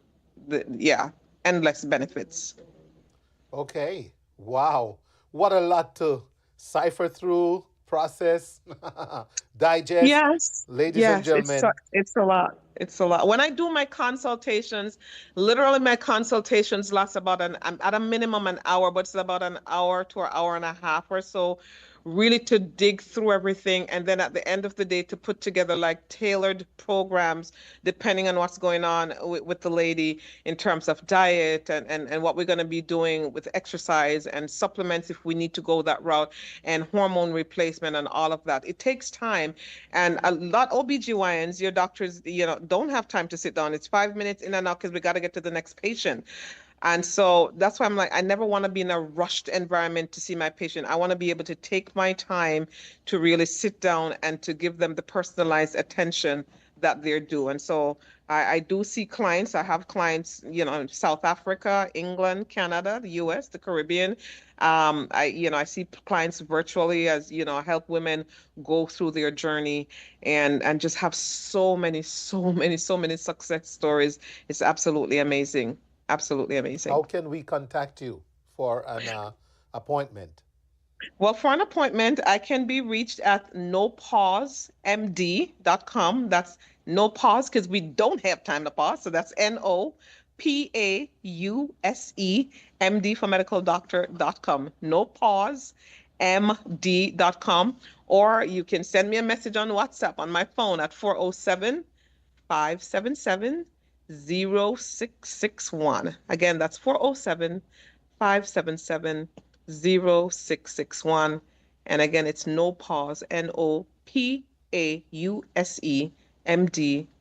Endless benefits. Okay. Wow. What a lot to cipher through, process, digest. Yes. Ladies and Yes, gentlemen. it's a lot. It's a lot. When I do my consultations, literally my consultations last about at a minimum an hour, but it's about an hour to an hour and a half or so, really to dig through everything. And then at the end of the day, to put together like tailored programs, depending on what's going on with the lady in terms of diet and what we're going to be doing with exercise and supplements if we need to go that route and hormone replacement and all of that. It takes time. And a lot OBGYNs, your doctors, don't have time to sit down. It's 5 minutes in and out because we got to get to the next patient. And so that's why I'm like, I never want to be in a rushed environment to see my patient. I want to be able to take my time to really sit down and to give them the personalized attention that they're due. And so I do see clients. I have clients, in South Africa, England, Canada, the US, the Caribbean. I see clients virtually as, help women go through their journey and just have so many success stories. It's absolutely amazing. Absolutely amazing. How can we contact you for an appointment? Well, for an appointment, I can be reached at nopausemd.com. That's no pause because we don't have time to pause. So that's NOPAUSEMD for medical doctor.com. nopausemd.com. Or you can send me a message on WhatsApp on my phone at 407-577-0661. Again, that's 407-577-0661. And again, it's no pause, NOPAUSEMD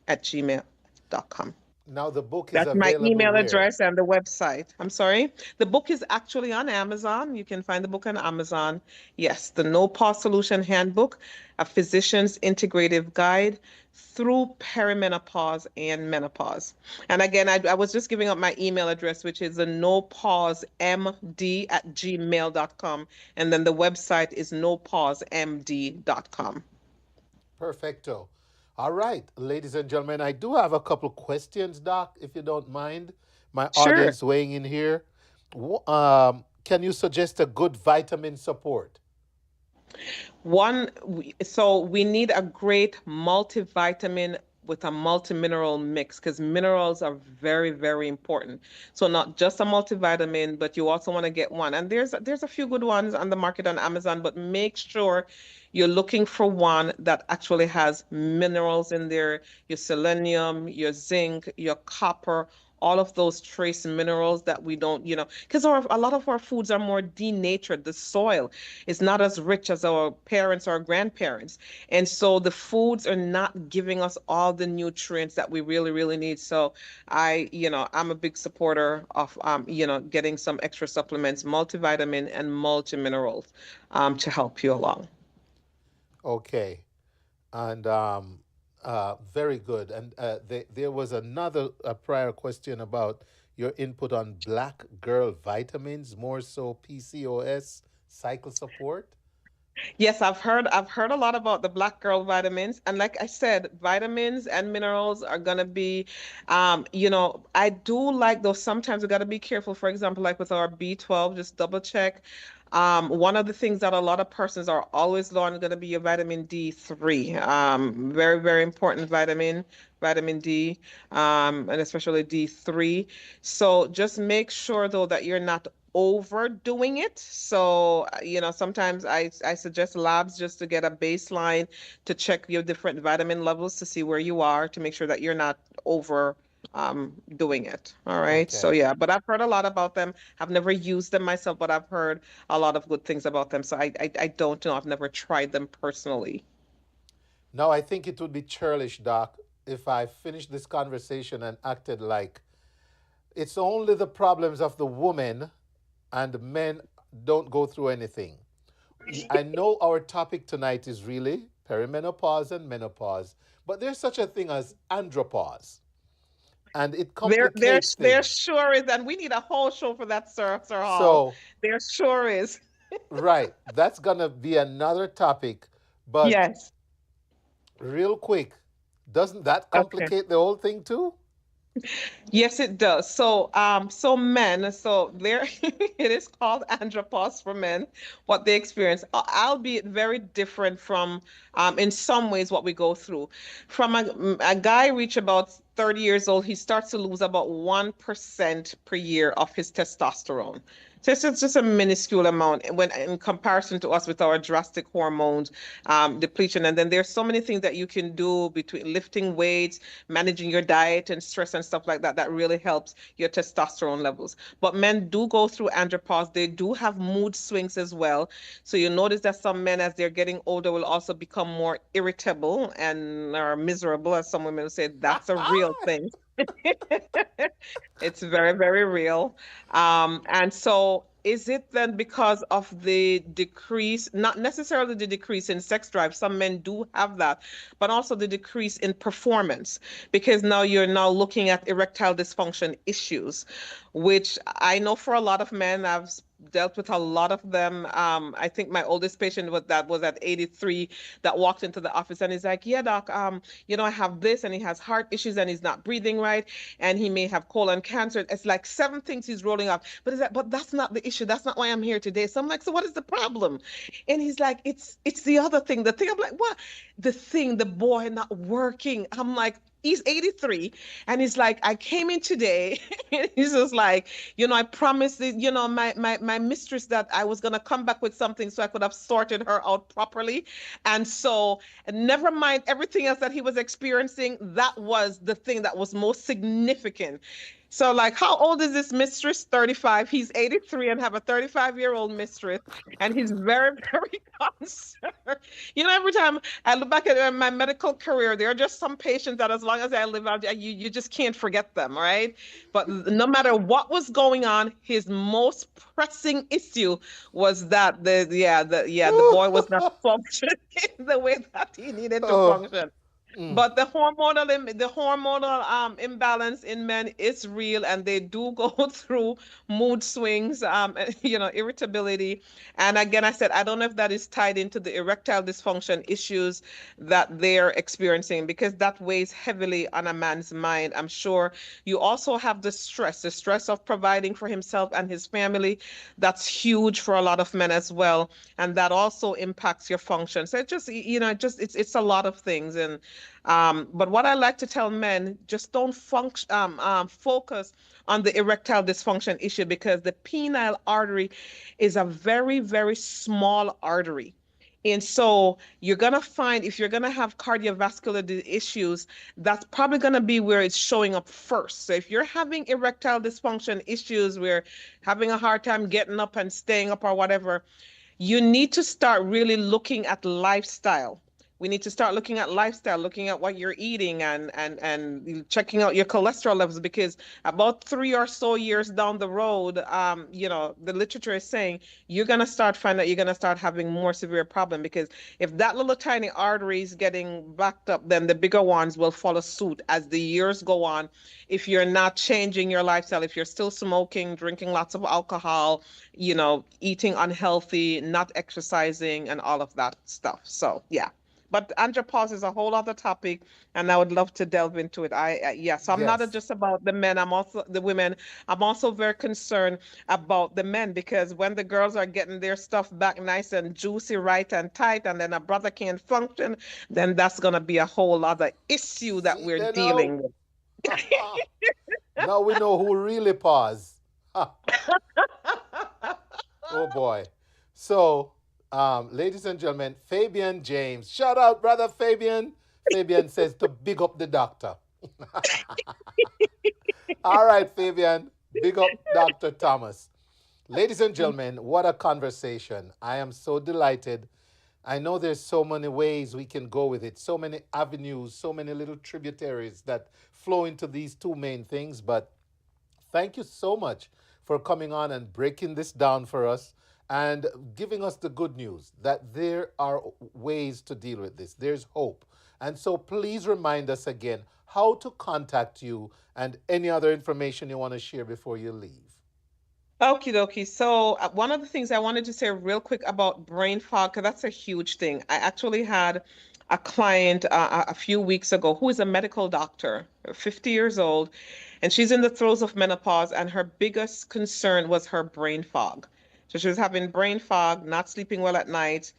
@gmail.com. Now the book is That's available my email where? address and the website. I'm sorry. The book is actually on Amazon. You can find the book on Amazon. Yes, the No Pause Solution Handbook, a physician's integrative guide through perimenopause and menopause. And again, I was just giving up my email address, which is the nopausemd @gmail.com. And then the website is nopausemd.com. Perfecto. All right, ladies and gentlemen, I do have a couple questions, Doc, if you don't mind. My Sure. audience weighing in here. Can you suggest a good vitamin support? So we need a great multivitamin with a multi-mineral mix because minerals are very, very important. So not just a multivitamin, but you also want to get one. And there's a few good ones on the market on Amazon, but make sure you're looking for one that actually has minerals in there, your selenium, your zinc, your copper, all of those trace minerals that we don't, because a lot of our foods are more denatured. The soil is not as rich as our parents or grandparents. And so the foods are not giving us all the nutrients that we really, really need. So I'm a big supporter of, getting some extra supplements, multivitamin and multiminerals to help you along. Okay. And very good. And there was another prior question about your input on black girl vitamins, more so PCOS cycle support. Yes, I've heard a lot about the black girl vitamins. And like I said, vitamins and minerals are gonna be, I do like those. Sometimes we gotta be careful. For example, like with our B12, just double check. One of the things that a lot of persons are always low on is gonna be your vitamin D3. Very, very important vitamin D, and especially D3. So just make sure though that you're not overdoing it. So, sometimes I suggest labs just to get a baseline to check your different vitamin levels to see where you are to make sure that you're not over doing it. All right. Okay. So yeah, but I've heard a lot about them. I've never used them myself, but I've heard a lot of good things about them. So I don't know. I've never tried them personally. No, I think it would be churlish, Doc, if I finished this conversation and acted like it's only the problems of the woman and men don't go through anything. I know our topic tonight is really perimenopause and menopause, but there's such a thing as andropause. And it complicates There things. sure is, and we need a whole show for that, Sir Hall. So, there sure is. right, that's gonna be another topic. But Yes. real quick, doesn't that complicate the whole thing too? Yes, it does. So, men, so there it is called andropause for men, what they experience, albeit very different from, in some ways, what we go through. From a guy reach about 30 years old, he starts to lose about 1% per year of his testosterone. So it's just a minuscule amount when in comparison to us with our drastic hormones depletion. And then there's so many things that you can do between lifting weights, managing your diet and stress and stuff like that, that really helps your testosterone levels. But men do go through andropause. They do have mood swings as well. So you notice that some men, as they're getting older, will also become more irritable and are miserable, as some women say. That's a real thing. It's very, very real. And so is it then because of the decrease, not necessarily the decrease in sex drive, some men do have that, but also the decrease in performance, because now you're now looking at erectile dysfunction issues, which I know for a lot of men, I've dealt with a lot of them. I think my oldest patient was at 83 that walked into the office and he's like, yeah, doc, I have this, and he has heart issues and he's not breathing right, and he may have colon cancer. It's like 7 things he's rolling off. But that's not the issue. That's not why I'm here today. So I'm like, so what is the problem? And he's like, it's the other thing. The thing. I'm like, what? The boy not working. I'm like, he's 83 and he's like, I came in today and he's just like, I promised my mistress that I was going to come back with something so I could have sorted her out properly. And so never mind everything else that he was experiencing, that was the thing that was most significant. So like, how old is this mistress? 35. He's 83 and have a 35-year-old mistress. And he's very, very concerned. Every time I look back at my medical career, there are just some patients that as long as I live out, you just can't forget them, right? But no matter what was going on, his most pressing issue was that the boy was not functioning the way that he needed to function. But the hormonal imbalance in men is real, and they do go through mood swings, irritability. And again, I said I don't know if that is tied into the erectile dysfunction issues that they're experiencing, because that weighs heavily on a man's mind. I'm sure you also have the stress of providing for himself and his family. That's huge for a lot of men as well, and that also impacts your function. So it's a lot of things. And but what I like to tell men, just don't focus on the erectile dysfunction issue, because the penile artery is a very, very small artery. And so you're going to find, if you're going to have cardiovascular issues, that's probably going to be where it's showing up first. So if you're having erectile dysfunction issues, where having a hard time getting up and staying up or whatever, you need to start really looking at lifestyle. We need to start looking at lifestyle, looking at what you're eating, and checking out your cholesterol levels, because about 3 or so years down the road, the literature is saying you're going to start finding that you're going to start having more severe problem, because if that little tiny artery is getting backed up, then the bigger ones will follow suit as the years go on. If you're not changing your lifestyle, if you're still smoking, drinking lots of alcohol, eating unhealthy, not exercising, and all of that stuff. So, yeah. But andropause is a whole other topic, and I would love to delve into it. So I'm not just about the men, I'm also the women. I'm also very concerned about the men, because when the girls are getting their stuff back nice and juicy, right and tight, and then a brother can't function, then that's going to be a whole other issue that we're dealing with. Now we know who really pause. Oh boy. So, ladies and gentlemen, Fabian James. Shout out, brother Fabian. Fabian says to big up the doctor. All right, Fabian. Big up Dr. Thomas. Ladies and gentlemen, what a conversation. I am so delighted. I know there's so many ways we can go with it, so many avenues, so many little tributaries that flow into these two main things. But thank you so much for coming on and breaking this down for us, and giving us the good news that there are ways to deal with this. There's hope. And so please remind us again how to contact you and any other information you want to share before you leave. Okie dokie. So one of the things I wanted to say real quick about brain fog, because that's a huge thing. I actually had a client a few weeks ago who is a medical doctor, 50 years old, and she's in the throes of menopause, and her biggest concern was her brain fog. So she was having brain fog, not sleeping well at night,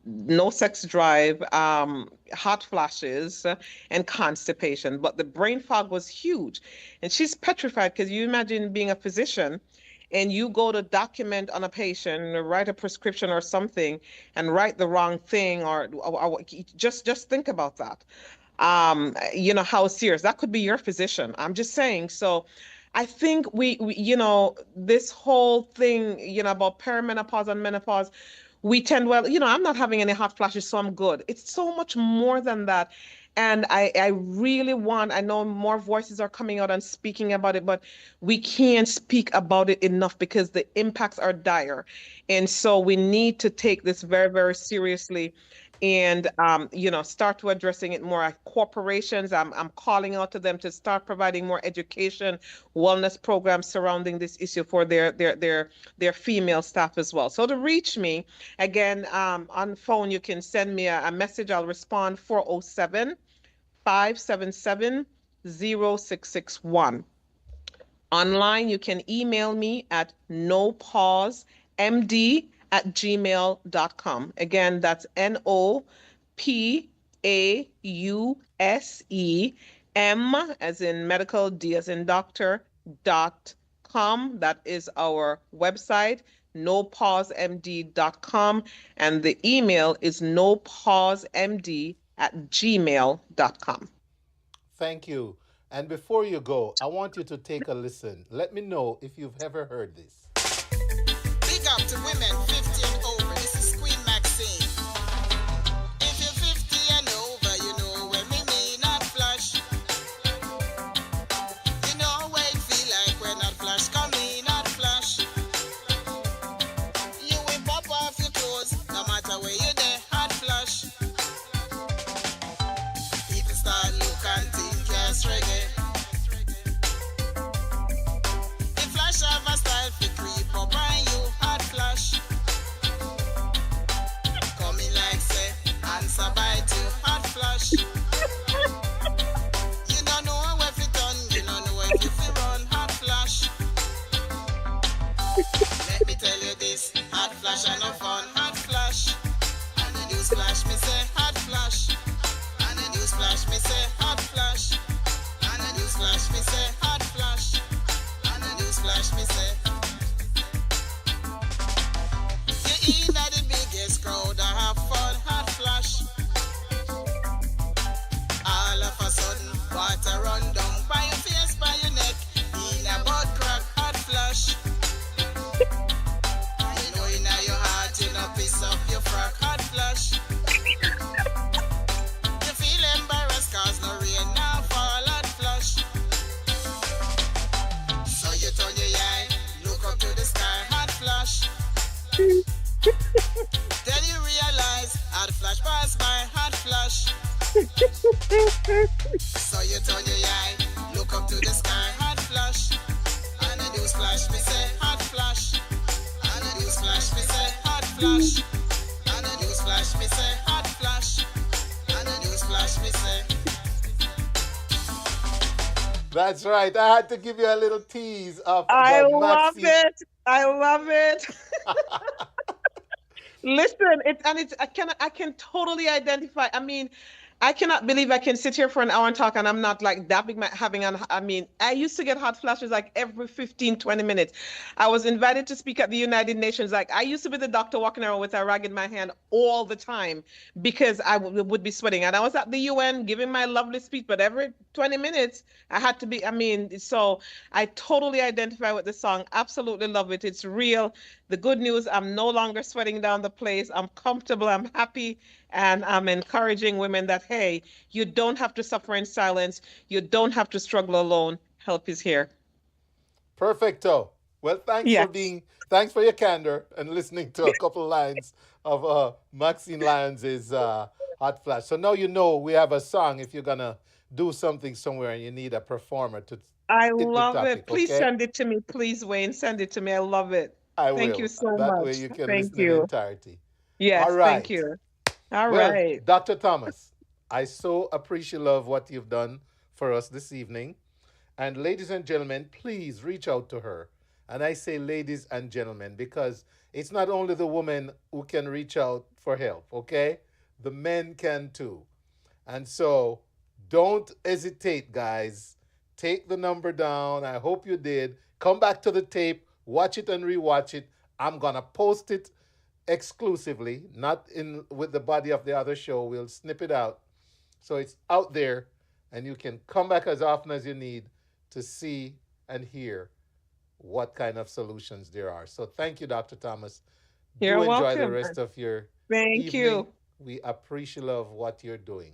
no sex drive, hot flashes, and constipation. But the brain fog was huge. And she's petrified, because you imagine being a physician and you go to document on a patient, or write a prescription or something, and write the wrong thing, or just think about that. How serious that could be your physician. I'm just saying. So I think we this whole thing, about perimenopause and menopause, we tend, I'm not having any hot flashes, so I'm good. It's so much more than that. And I really I know more voices are coming out and speaking about it, but we can't speak about it enough, because the impacts are dire. And so we need to take this very, very seriously, and start to addressing it more. Corporations, I'm calling out to them to start providing more education, wellness programs surrounding this issue for their female staff as well. So to reach me, again, on phone, you can send me a message. I'll respond 407-577-0661. Online, you can email me at nopausemd@gmail.com. Again, that's NOPAUSEM as in medical, D as in doctor.com. That is our website, nopausemd.com. And the email is nopausemd@gmail.com. Thank you. And before you go, I want you to take a listen. Let me know if you've ever heard this. Big up to women 50 and over. This is Queen Maxine. If you're 50 and over, you know when we need not flash. You know what it feel like when not flash come in, not flash. You will pop off your clothes, no matter where you're there, hot flash. People start Let me tell you this, hot flash and no fun, hot flash. And the news flash, me say hot flash. And the news flash, me say hot flash. And the news flash, me say hot flash. And the news flash, me say. You in at the biggest crowd, I have fun, hot flash. All of a sudden, water run down by your face, by your neck. In a butt crack, hot flash. You know in your heart, in a piece of your frack, hot flash. You feel embarrassed cause no rain now fall, hot flash. So you turn your eye, look up to the sky, hot flash. Then you realize, hot flash pass by, hot flash. So you turn your eye, look up to the sky, hot flash. And the news flash, me say hot flash. And the news flash, me say hot flash. And the news flash, me say hot flash. And the news flash, me say. That's right. I had to give you a little tease of I the love Maxine. it. I love it. Listen, I can totally identify. I mean, I cannot believe I can sit here for an hour and talk and I'm not like dabbing my having an I mean, I used to get hot flashes like every 15, 20 minutes. I was invited to speak at the United Nations. Like I used to be the doctor walking around with a rag in my hand all the time because I would be sweating. And I was at the UN giving my lovely speech, but every 20 minutes I had to be, I mean, so I totally identify with the song. Absolutely love it. It's real. The good news, I'm no longer sweating down the place. I'm comfortable. I'm happy. And I'm encouraging women that, hey, you don't have to suffer in silence. You don't have to struggle alone. Help is here. Perfecto. Well, thanks for your candor and listening to a couple lines of Maxine Lyons' Hot Flash. So now you know we have a song if you're going to do something somewhere and you need a performer to I tip the love topic, it. Please okay? send it to me. Please, Wayne, send it to me. I love it. I will. Thank you so That much. way you can Thank listen in you. entirety. Yes, All right. thank you. All Well, right. Dr. Thomas, I so appreciate of what you've done for us this evening. And ladies and gentlemen, please reach out to her. And I say ladies and gentlemen because it's not only the women who can reach out for help, okay? The men can too. And so don't hesitate, guys. Take the number down. I hope you did. Come back to the tape, watch it and rewatch it. I'm going to post it exclusively, not in with the body of the other show. We'll snip it out. So it's out there and you can come back as often as you need to see and hear what kind of solutions there are. So thank you, Dr. Thomas. You're Do enjoy the welcome. rest of your Thank evening. you. We appreciate of what you're doing.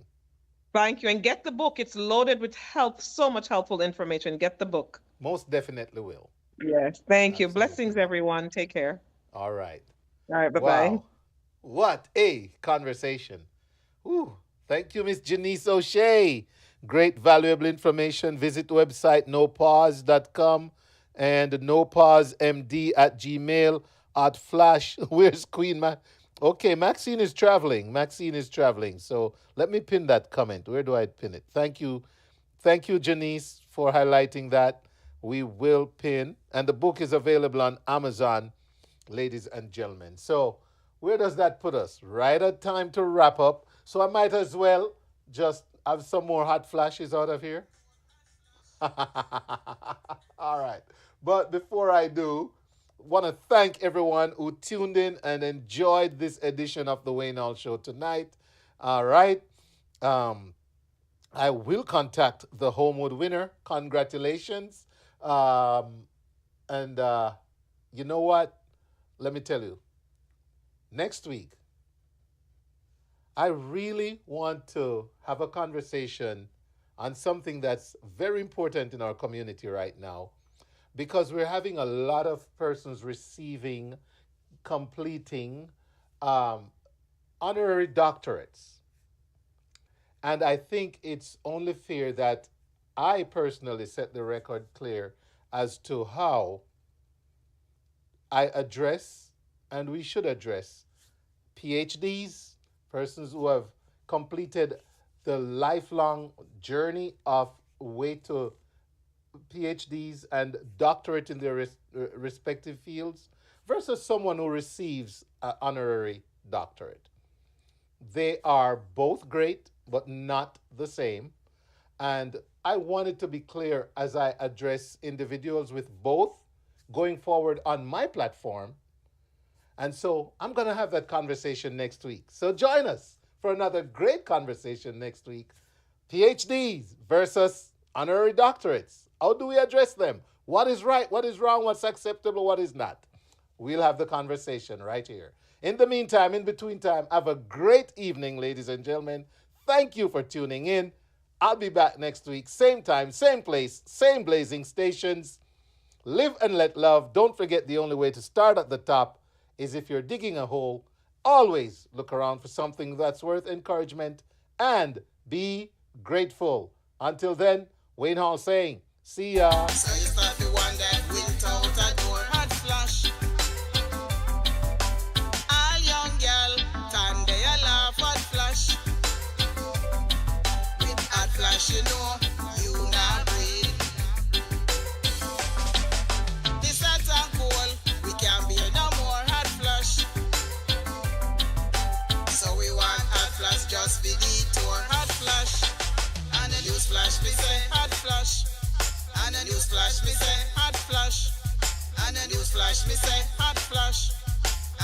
Thank you. And get the book. It's loaded with so much helpful information. Get the book. Most definitely will. Yes. Thank you. Blessings, everyone. Take care. All right. All right. Bye-bye. Wow. What a conversation. Ooh. Thank you, Miss Janice O'Shea. Great, valuable information. Visit website nopause.com and nopausemd@gmail at flash. Where's Queen Okay, Maxine is traveling. So let me pin that comment. Where do I pin it? Thank you. Thank you, Janice, for highlighting that. We will pin. And the book is available on Amazon, ladies and gentlemen. So where does that put us? Right at time to wrap up. So I might as well just have some more hot flashes out of here. All right. But before I do, want to thank everyone who tuned in and enjoyed this edition of the Wayne Hall Show tonight. All right. I will contact the Holmwood winner. Congratulations. And you know what? Let me tell you. Next week, I really want to have a conversation on something that's very important in our community right now, because we're having a lot of persons receiving, completing honorary doctorates. And I think it's only fair that I personally set the record clear as to how I address, and we should address, PhDs, persons who have completed the lifelong journey of way to PhDs and doctorate in their respective fields versus someone who receives an honorary doctorate. They are both great, but not the same. And I wanted to be clear as I address individuals with both going forward on my platform. And so I'm going to have that conversation next week. So join us for another great conversation next week. PhDs versus honorary doctorates. How do we address them? What is right? What is wrong? What's acceptable? What is not? We'll have the conversation right here. In the meantime, in between time, have a great evening, ladies and gentlemen. Thank you for tuning in. I'll be back next week. Same time, same place, same blazing stations. Live and let love. Don't forget the only way to start at the top is if you're digging a hole. Always look around for something that's worth encouragement and be grateful. Until then, Wayne Hall saying, see ya. So you start to wonder, without a door, hot flash. All young girl, time they a laugh, hot flash. With hot flash, you know, you not breathe. This hot and cold, we can't bear no more hot flash. So we want hot flash, just be detour, hot flash. And a news flash, me say, hot flash. And a news flash, me say, hot flash. And a news flash, me say, hot flash.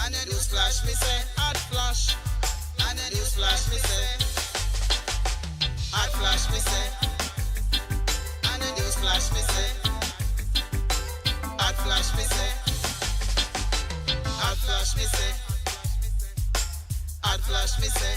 And a news flash, me say, hot flash. And a news flash, me say, hot flash, me say. And a news flash, me say, hot flash, me say. Hot flash, me say. Hot flash, me say.